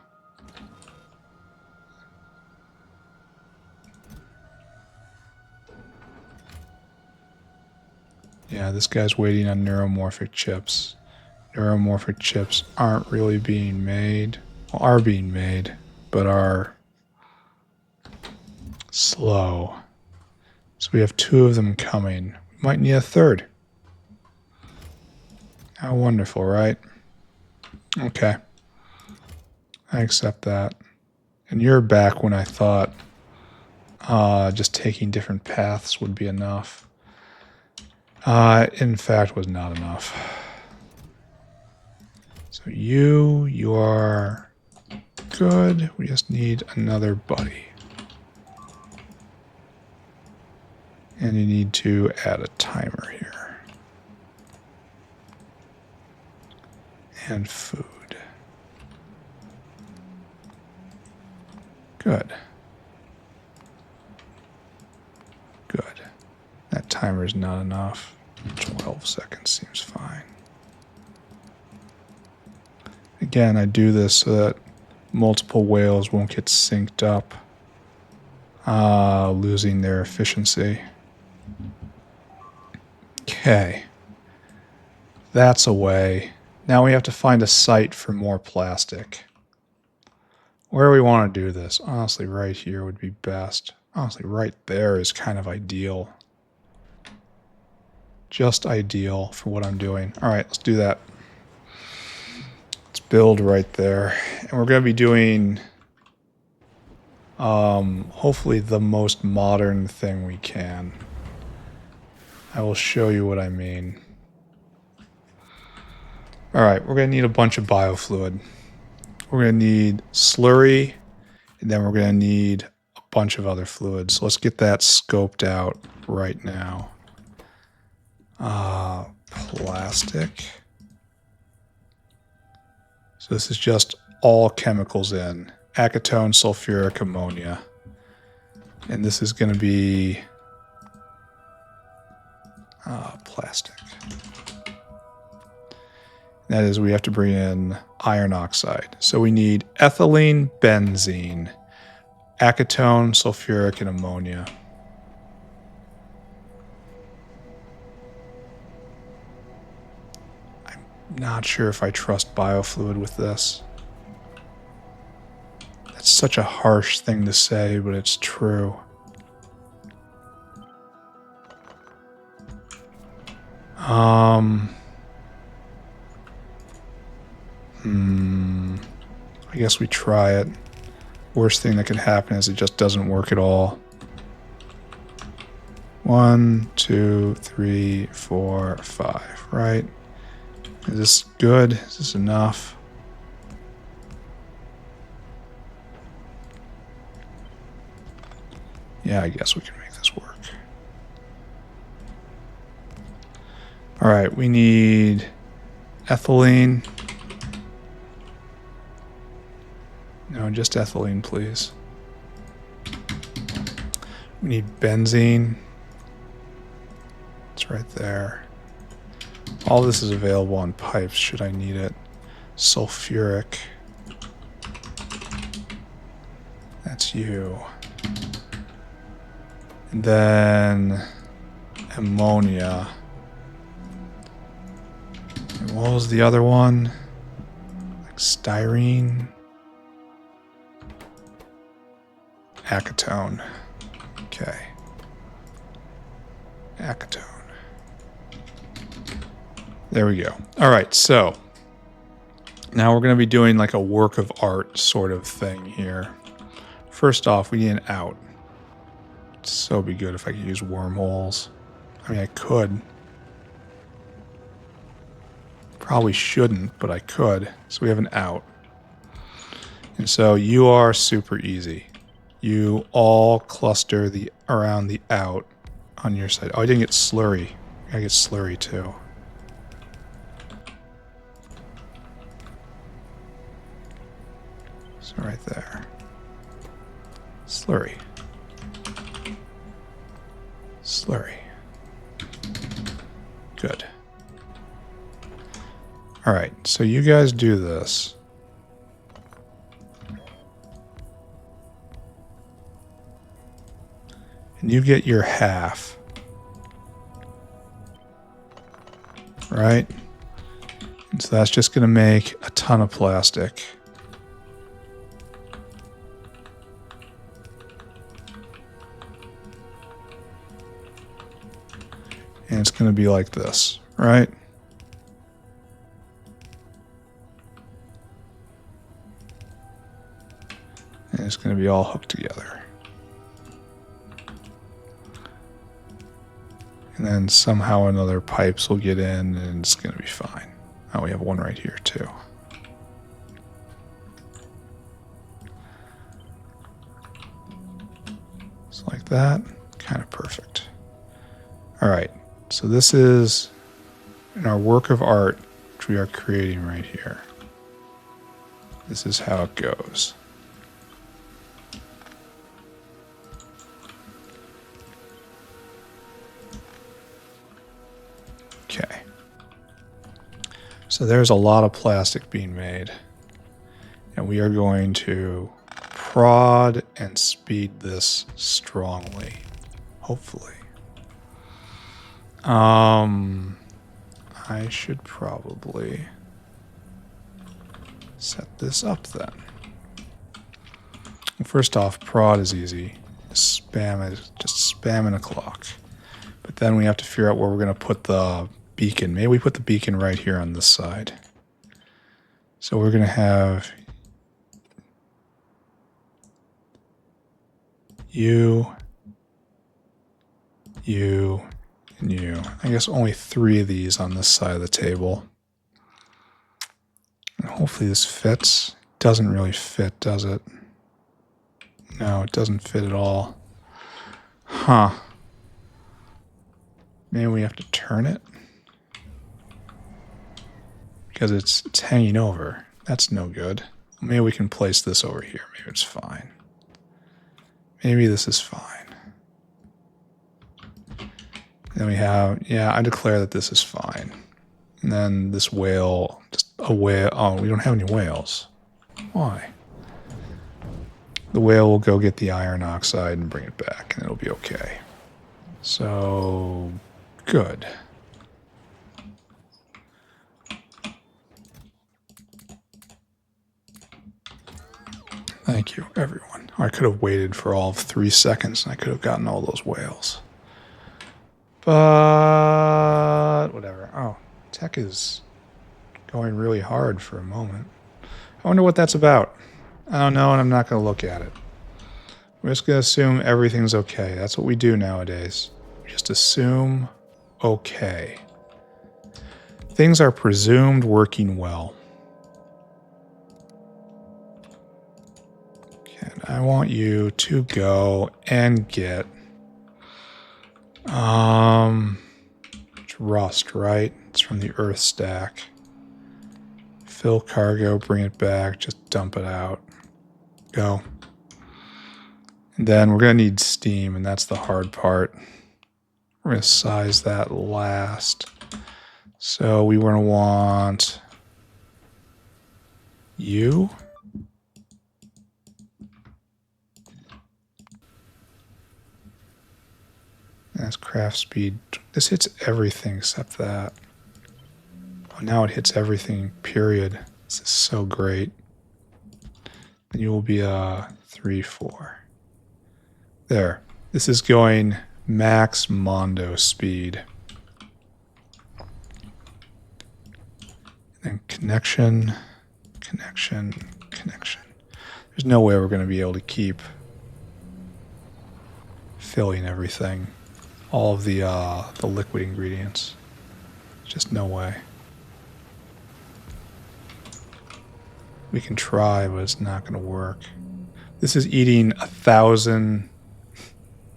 Speaker 1: Yeah, this guy's waiting on neuromorphic chips. Neuromorphic chips aren't really being made. Well, are being made, but are slow. So we have 2 of them coming. We might need a 3rd. How wonderful, right? Okay. I accept that. And you're back when I thought just taking different paths would be enough. In fact, was not enough. So you are good. We just need another buddy. And you need to add a timer here. And food. Good. Good. That timer is not enough. 12 seconds seems fine. Again, I do this so that multiple whales won't get synced up, losing their efficiency. Okay. That's a way. Now we have to find a site for more plastic. Where do we want to do this? Honestly, right here would be best. Honestly, right there is kind of ideal. Just ideal for what I'm doing. All right, let's do that. Let's build right there. And we're going to be doing, hopefully, the most modern thing we can. I will show you what I mean. All right, we're going to need a bunch of biofluid. We're going to need slurry, and then we're going to need a bunch of other fluids. So let's get that scoped out right now. Plastic. So this is just all chemicals in. Acetone, sulfuric, ammonia. And this is going to be plastic. That is, we have to bring in iron oxide. So we need ethylene, benzene, acetone, sulfuric, and ammonia. I'm not sure if I trust biofluid with this. That's such a harsh thing to say, but it's true. I guess we try it. Worst thing that can happen is it just doesn't work at all. 1, 2, 3, 4, 5, right? Is this good? Is this enough? Yeah, I guess we can make this work. All right, we need ethylene. No, just ethylene, please. We need benzene. It's right there. All this is available on pipes should I need it. Sulfuric. That's you. And then ammonia. And what was the other one? Like styrene. Acetone. Okay. Acetone. There we go. All right, so now we're going to be doing like a work of art sort of thing here. First off, we need an out. It'd so be good if I could use wormholes. I mean, I could. Probably shouldn't, but I could. So we have an out. And so you are super easy. You all cluster around the out on your side. Oh, I didn't get slurry. I get slurry too. So right there. Slurry. Slurry. Good. All right, so you guys do this. And you get your half. Right? And so that's just going to make a ton of plastic. And it's going to be like this, right? And it's going to be all hooked together. And then somehow or another pipes will get in and it's going to be fine. Oh, we have one right here too. Just like that. Kind of perfect. All right. So this is in our work of art, which we are creating right here. This is how it goes. Okay. So there's a lot of plastic being made. And we are going to prod and speed this strongly. Hopefully. I should probably set this up then. First off, prod is easy. Spam it, just spamming a clock. But then we have to figure out where we're going to put the beacon. Maybe we put the beacon right here on this side. So we're going to have you, and you. I guess only 3 of these on this side of the table. And hopefully this fits. Doesn't really fit, does it? No, it doesn't fit at all. Huh. Maybe we have to turn it? Because it's hanging over. That's no good. Maybe we can place this over here. Maybe it's fine. Maybe this is fine. Then we have, yeah, I declare that this is fine. And then this whale, just a whale. Oh, we don't have any whales. Why? The whale will go get the iron oxide and bring it back, and it'll be okay. So, good. Thank you, everyone. I could have waited for all of 3 seconds, and I could have gotten all those whales. But whatever. Oh, tech is going really hard for a moment. I wonder what that's about. I don't know, and I'm not going to look at it. We're just going to assume everything's okay. That's what we do nowadays. We just assume okay. Things are presumed working well. Okay, and I want you to go and get it's rust, right? It's from the earth stack. Fill cargo, bring it back, just dump it out. Go. And then we're going to need steam, and that's the hard part. We're going to size that last. So we want to want you. That's craft speed. This hits everything except that. Oh, now it hits everything, period. This is so great. And you will be a 3, 4. There. This is going max Mondo speed. And connection, connection, connection. There's no way we're going to be able to keep filling everything. All of the liquid ingredients. Just no way. We can try, but it's not going to work. This is eating 1,000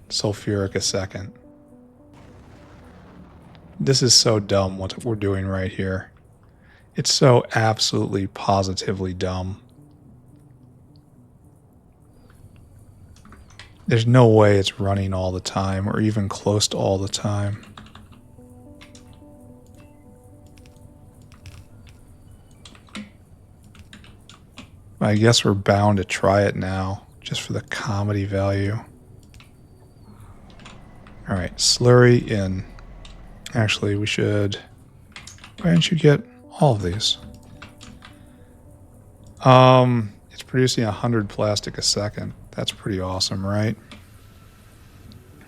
Speaker 1: sulfuric a second. This is so dumb what we're doing right here. It's so absolutely positively dumb. There's no way it's running all the time or even close to all the time. I guess we're bound to try it now, just for the comedy value. Alright, slurry in. Actually, we should... Why don't you get all of these? It's producing 100 plastic a second. That's pretty awesome, right?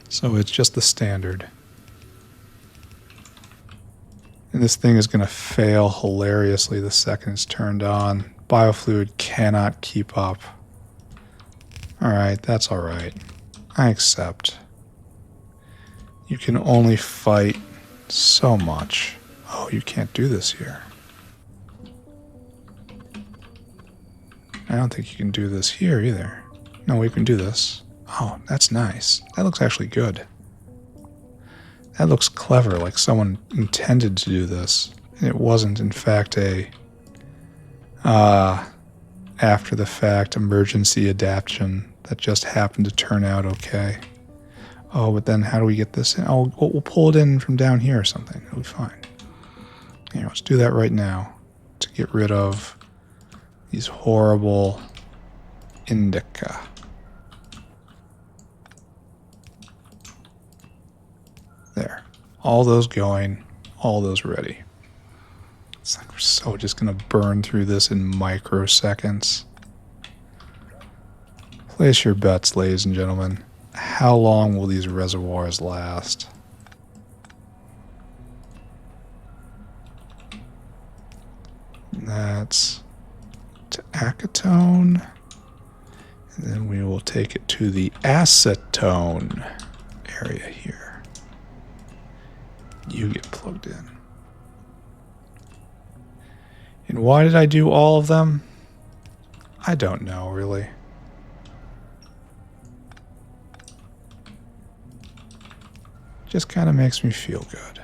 Speaker 1: So it's just the standard. And this thing is going to fail hilariously the second it's turned on. Biofluid cannot keep up. Alright, that's alright. I accept. You can only fight so much. Oh, you can't do this here. I don't think you can do this here either. No, we can do this. Oh, that's nice. That looks actually good. That looks clever, like someone intended to do this. And it wasn't, in fact, a after-the-fact emergency adaptation that just happened to turn out okay. Oh, but then how do we get this in? Oh, we'll pull it in from down here or something. It'll be fine. Here, let's do that right now to get rid of these horrible indica. There. All those going, all those ready. It's like we're so just going to burn through this in microseconds. Place your bets, ladies and gentlemen. How long will these reservoirs last? That's to acetone. And then we will take it to the acetone area here. You get plugged in. And why did I do all of them? I don't know, really. Just kind of makes me feel good.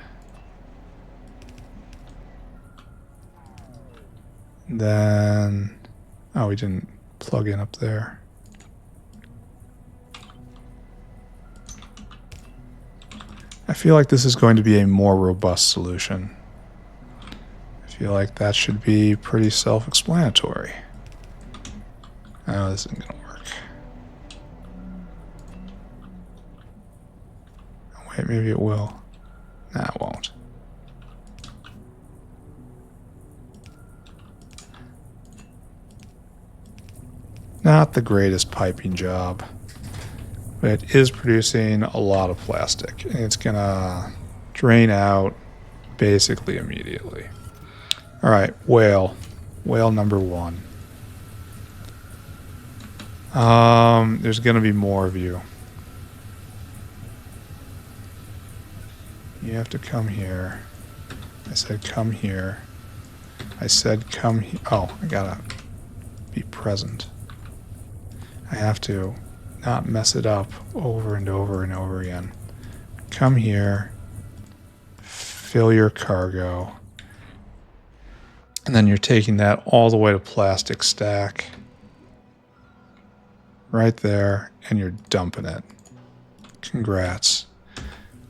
Speaker 1: Then, oh, we didn't plug in up there. I feel like this is going to be a more robust solution. I feel like that should be pretty self-explanatory. Oh, this isn't going to work. Wait, maybe it will. Nah, it won't. Not the greatest piping job, but it is producing a lot of plastic, and it's gonna drain out basically immediately. All right, whale number 1. There's gonna be more of you. You have to come here. I said come here. I said come here. Oh, I gotta be present. I have to not mess it up over and over and over again. Come here, fill your cargo, and then you're taking that all the way to plastic stack. Right there, and you're dumping it. Congrats.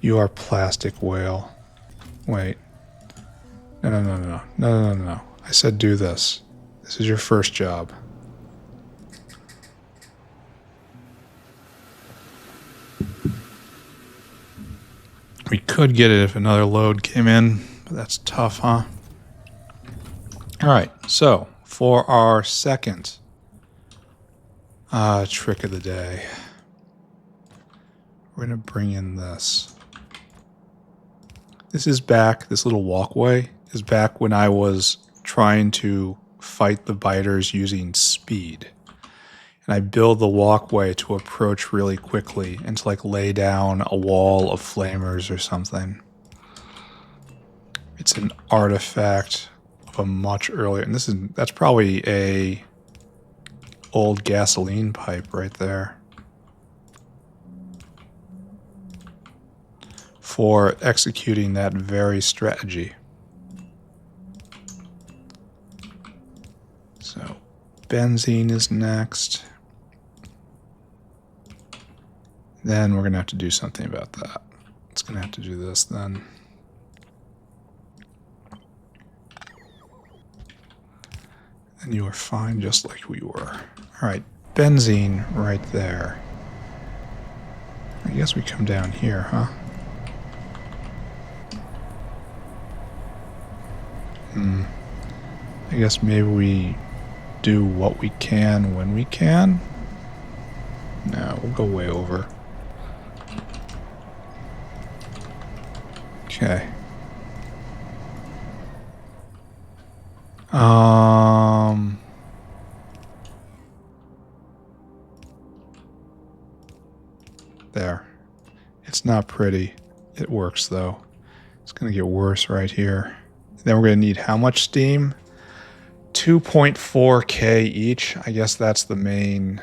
Speaker 1: You are plastic whale. Wait. No. I said do this. This is your first job. We could get it if another load came in, but that's tough, huh? All right, so for our second trick of the day, we're going to bring in this. This is back, this little walkway is back when I was trying to fight the biters using speed. And I build the walkway to approach really quickly and to like lay down a wall of flamers or something. It's an artifact of a much earlier, and that's probably a old gasoline pipe right there for executing that very strategy. So benzene is next. Then we're going to have to do something about that. It's going to have to do this then. And you are fine just like we were. All right, benzene right there. I guess we come down here, huh? I guess maybe we do what we can when we can. No, we'll go way over. Okay. There. It's not pretty. It works though. It's gonna get worse right here. Then we're gonna need how much steam? 2.4K each. I guess that's the main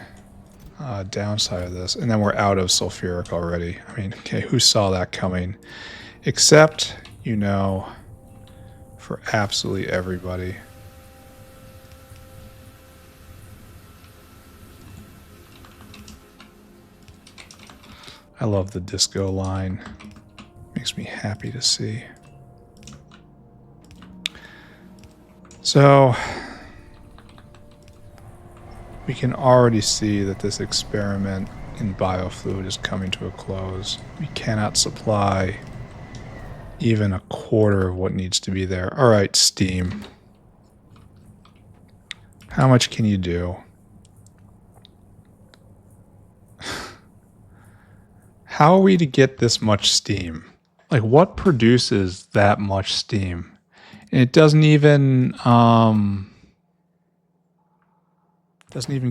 Speaker 1: downside of this. And then we're out of sulfuric already. I mean, okay, who saw that coming? Except, you know, for absolutely everybody. I love the disco line. Makes me happy to see. So we can already see that this experiment in biofluid is coming to a close. We cannot supply even a quarter of what needs to be there. All right, steam. How much can you do? How are we to get this much steam? Like, what produces that much steam? And it doesn't even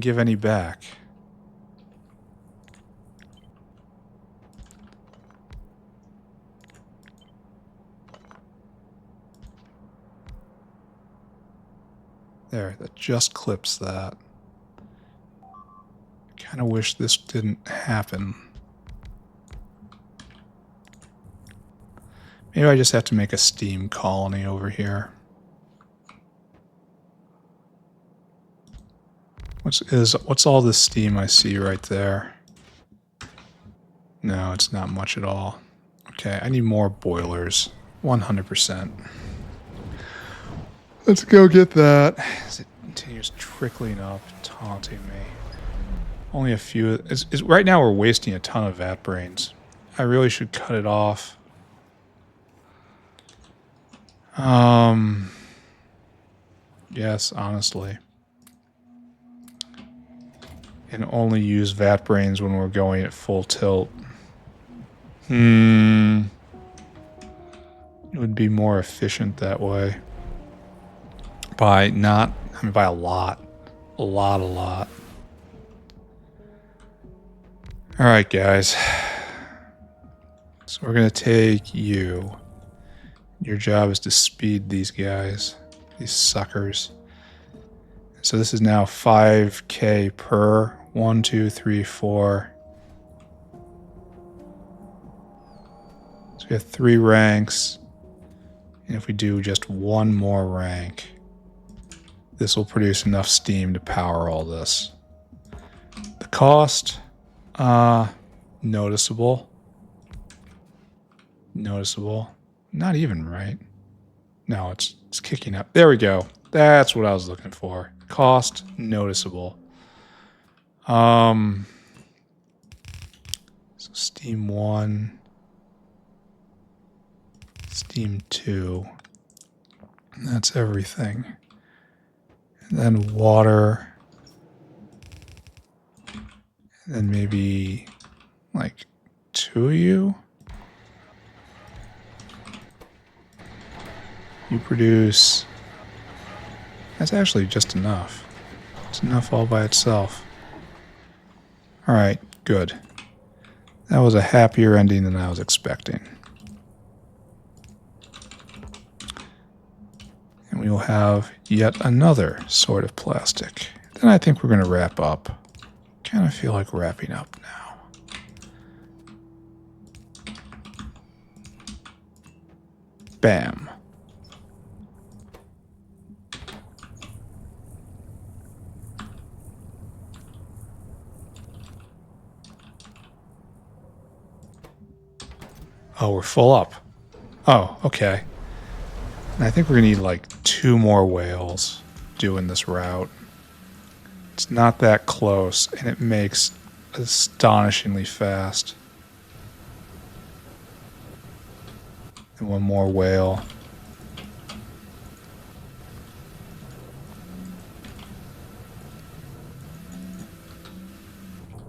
Speaker 1: give any back. There, that just clips that. Kind of wish this didn't happen. Maybe I just have to make a steam colony over here. What's all this steam I see right there? No, it's not much at all. Okay, I need more boilers. 100%. Let's go get that. As it continues trickling up, taunting me. Only a few. Right now we're wasting a ton of vat brains. I really should cut it off. Yes, honestly. And only use vat brains when we're going at full tilt. It would be more efficient that way. By a lot. A lot. Alright, guys. So we're going to take you. Your job is to speed these guys. These suckers. So this is now 5k per. 1, 2, 3, 4. So we have 3 ranks. And if we do just one more rank, this will produce enough steam to power all this. The cost, noticeable. Not even right. No, it's kicking up. There we go. That's what I was looking for. Cost, noticeable. So steam 1, steam 2, and that's everything. And then water, and then maybe like 2 of you. You produce, that's actually just enough. It's enough all by itself. Alright, good. That was a happier ending than I was expecting. And we will have yet another sort of plastic. Then I think we're going to wrap up. Kind of feel like wrapping up now. Bam. Oh, we're full up. Oh, okay. And I think we're going to need like 2 more whales doing this route. It's not that close, and it makes astonishingly fast. And 1 more whale.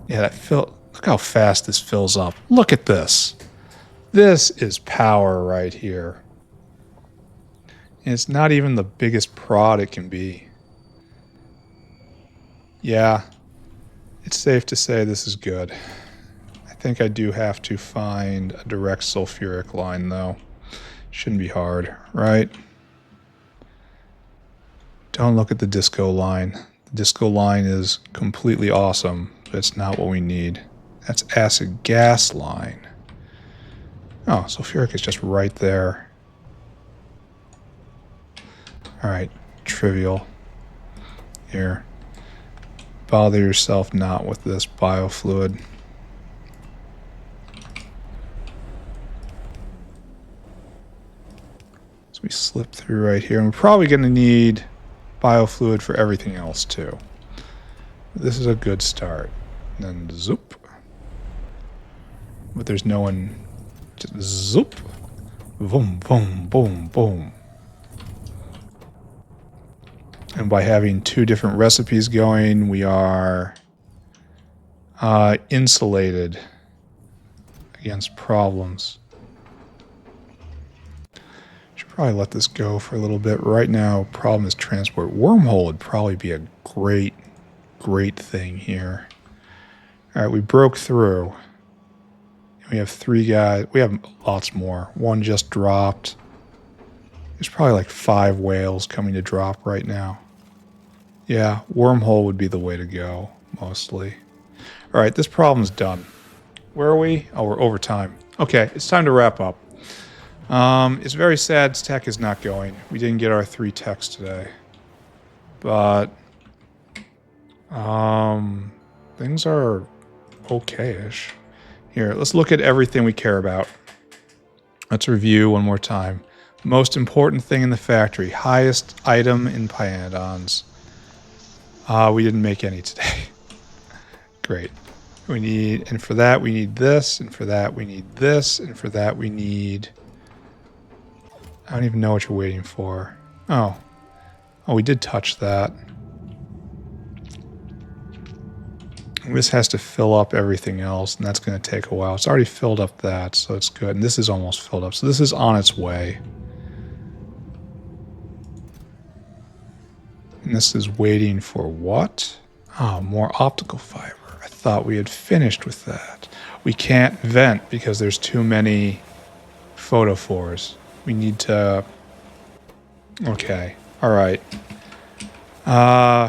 Speaker 1: Yeah, look how fast this fills up. Look at this. This is power right here. And it's not even the biggest prod it can be. Yeah, it's safe to say this is good. I think I do have to find a direct sulfuric line, though. Shouldn't be hard, right? Don't look at the disco line. The disco line is completely awesome, but it's not what we need. That's acid gas line. Oh, sulfuric is just right there. Alright, trivial. Here. Bother yourself not with this biofluid. So we slip through right here. And we're probably going to need biofluid for everything else too. This is a good start. And then zoop. But there's no one. Just zoop. Boom, boom, boom, boom. And by having two different recipes going, we are insulated against problems. Should probably let this go for a little bit. Right now, problem is transport. Wormhole would probably be a great thing here. All right, we broke through. We have 3 guys. We have lots more. One just dropped. There's probably like 5 whales coming to drop right now. Yeah, wormhole would be the way to go, mostly. All right, this problem's done. Where are we? Oh, we're over time. Okay, it's time to wrap up. It's very sad tech is not going. We didn't get our 3 techs today. But things are okay-ish. Here, let's look at everything we care about. Let's review one more time. Most important thing in the factory. Highest item in Pyanodons. We didn't make any today. Great. We need, and for that we need this, and for that we need this, and for that we need... I don't even know what you're waiting for. Oh. Oh, we did touch that. This has to fill up everything else, and that's going to take a while. It's already filled up that, so it's good. And this is almost filled up, so this is on its way. And this is waiting for what? Oh, more optical fiber. I thought we had finished with that. We can't vent because there's too many photophores. We need to... Okay. All right.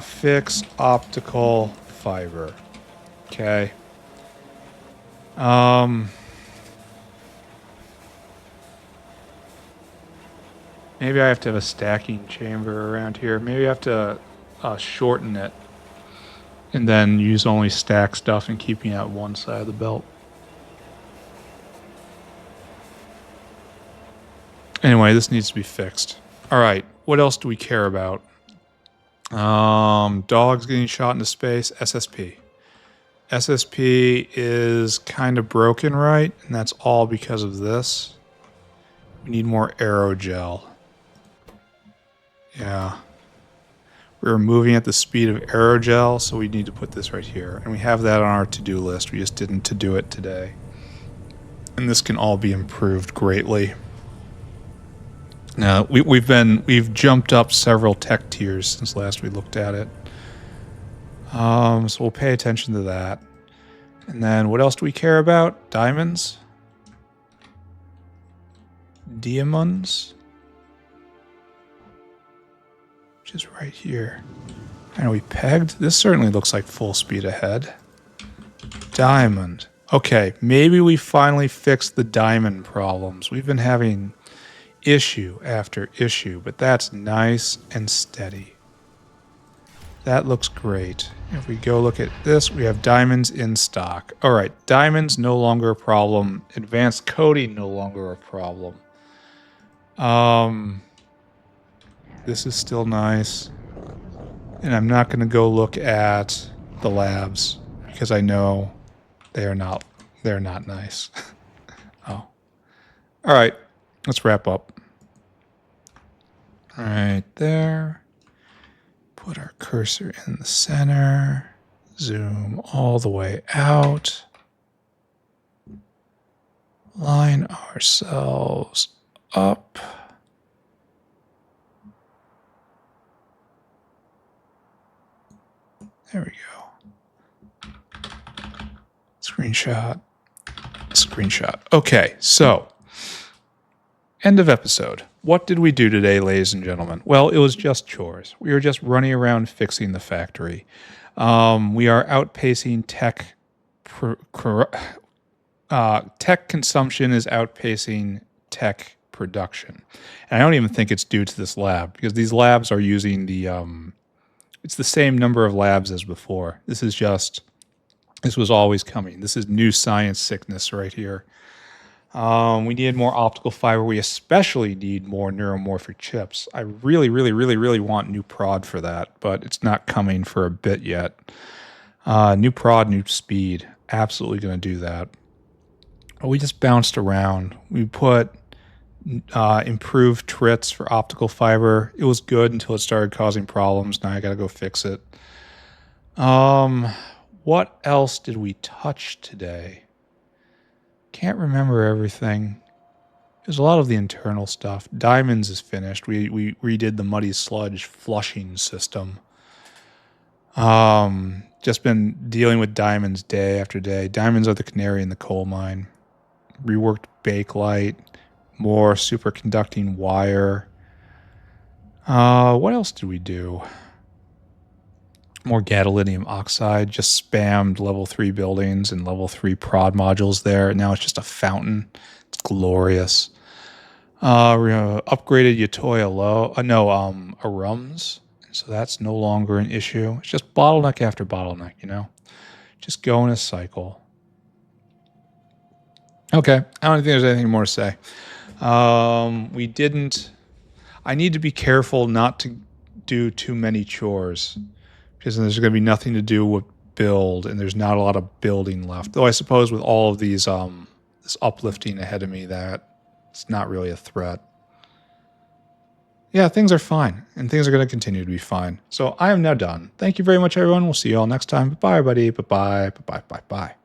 Speaker 1: Fix optical fiber. Okay. Maybe I have to have a stacking chamber around here. Maybe I have to shorten it and then use only stack stuff and keeping out one side of the belt. Anyway, this needs to be fixed. All right, what else do we care about? Dogs getting shot into space, SSP. SSP is kind of broken, right? And that's all because of this. We need more aerogel. Yeah. We're moving at the speed of aerogel, so we need to put this right here. And we have that on our to-do list. We just didn't to-do it today. And this can all be improved greatly. Now, we've jumped up several tech tiers since last we looked at it. So we'll pay attention to that. And then what else do we care about? Diamonds? Diamonds? Which is right here. And we pegged? This certainly looks like full speed ahead. Diamond. Okay, maybe we finally fixed the diamond problems. We've been having issue after issue, but that's nice and steady. That looks great. If we go look at this, we have diamonds in stock. All right, diamonds no longer a problem. Advanced coating no longer a problem. This is still nice. And I'm not going to go look at the labs because I know they're not nice. Oh. All right, let's wrap up. All right, there. Put our cursor in the center. Zoom all the way out. Line ourselves up. There we go. Screenshot. Screenshot. Okay, so end of episode. What did we do today, ladies and gentlemen? Well, it was just chores. We were just running around fixing the factory. We are outpacing tech. Tech consumption is outpacing tech production. And I don't even think it's due to this lab because these labs are using the... it's the same number of labs as before. This was always coming. This is new science sickness right here. We needed more optical fiber. We especially need more neuromorphic chips. I really, really, really, really want new prod for that, but it's not coming for a bit yet. New prod, new speed. Absolutely going to do that. We just bounced around. We put improved trits for optical fiber. It was good until it started causing problems. Now I got to go fix it. What else did we touch today? Can't remember everything. There's a lot of the internal stuff. Diamonds is finished. We redid the muddy sludge flushing system. Just been dealing with diamonds day after day. Diamonds are the canary in the coal mine. Reworked bakelite, more superconducting wire. What else did we do? More gadolinium oxide. Just spammed level 3 buildings and level 3 prod modules there. Now it's just a fountain. It's glorious. Upgraded Yatoya low. Arums. So that's no longer an issue. It's just bottleneck after bottleneck, you know? Just go in a cycle. Okay. I don't think there's anything more to say. I need to be careful not to do too many chores because there's going to be nothing to do with build and there's not a lot of building left. Though I suppose with all of these, this uplifting ahead of me, that it's not really a threat. Yeah, things are fine, and things are going to continue to be fine. So I am now done. Thank you very much, everyone. We'll see you all next time. Bye, everybody. Bye-bye. Bye-bye. Bye-bye.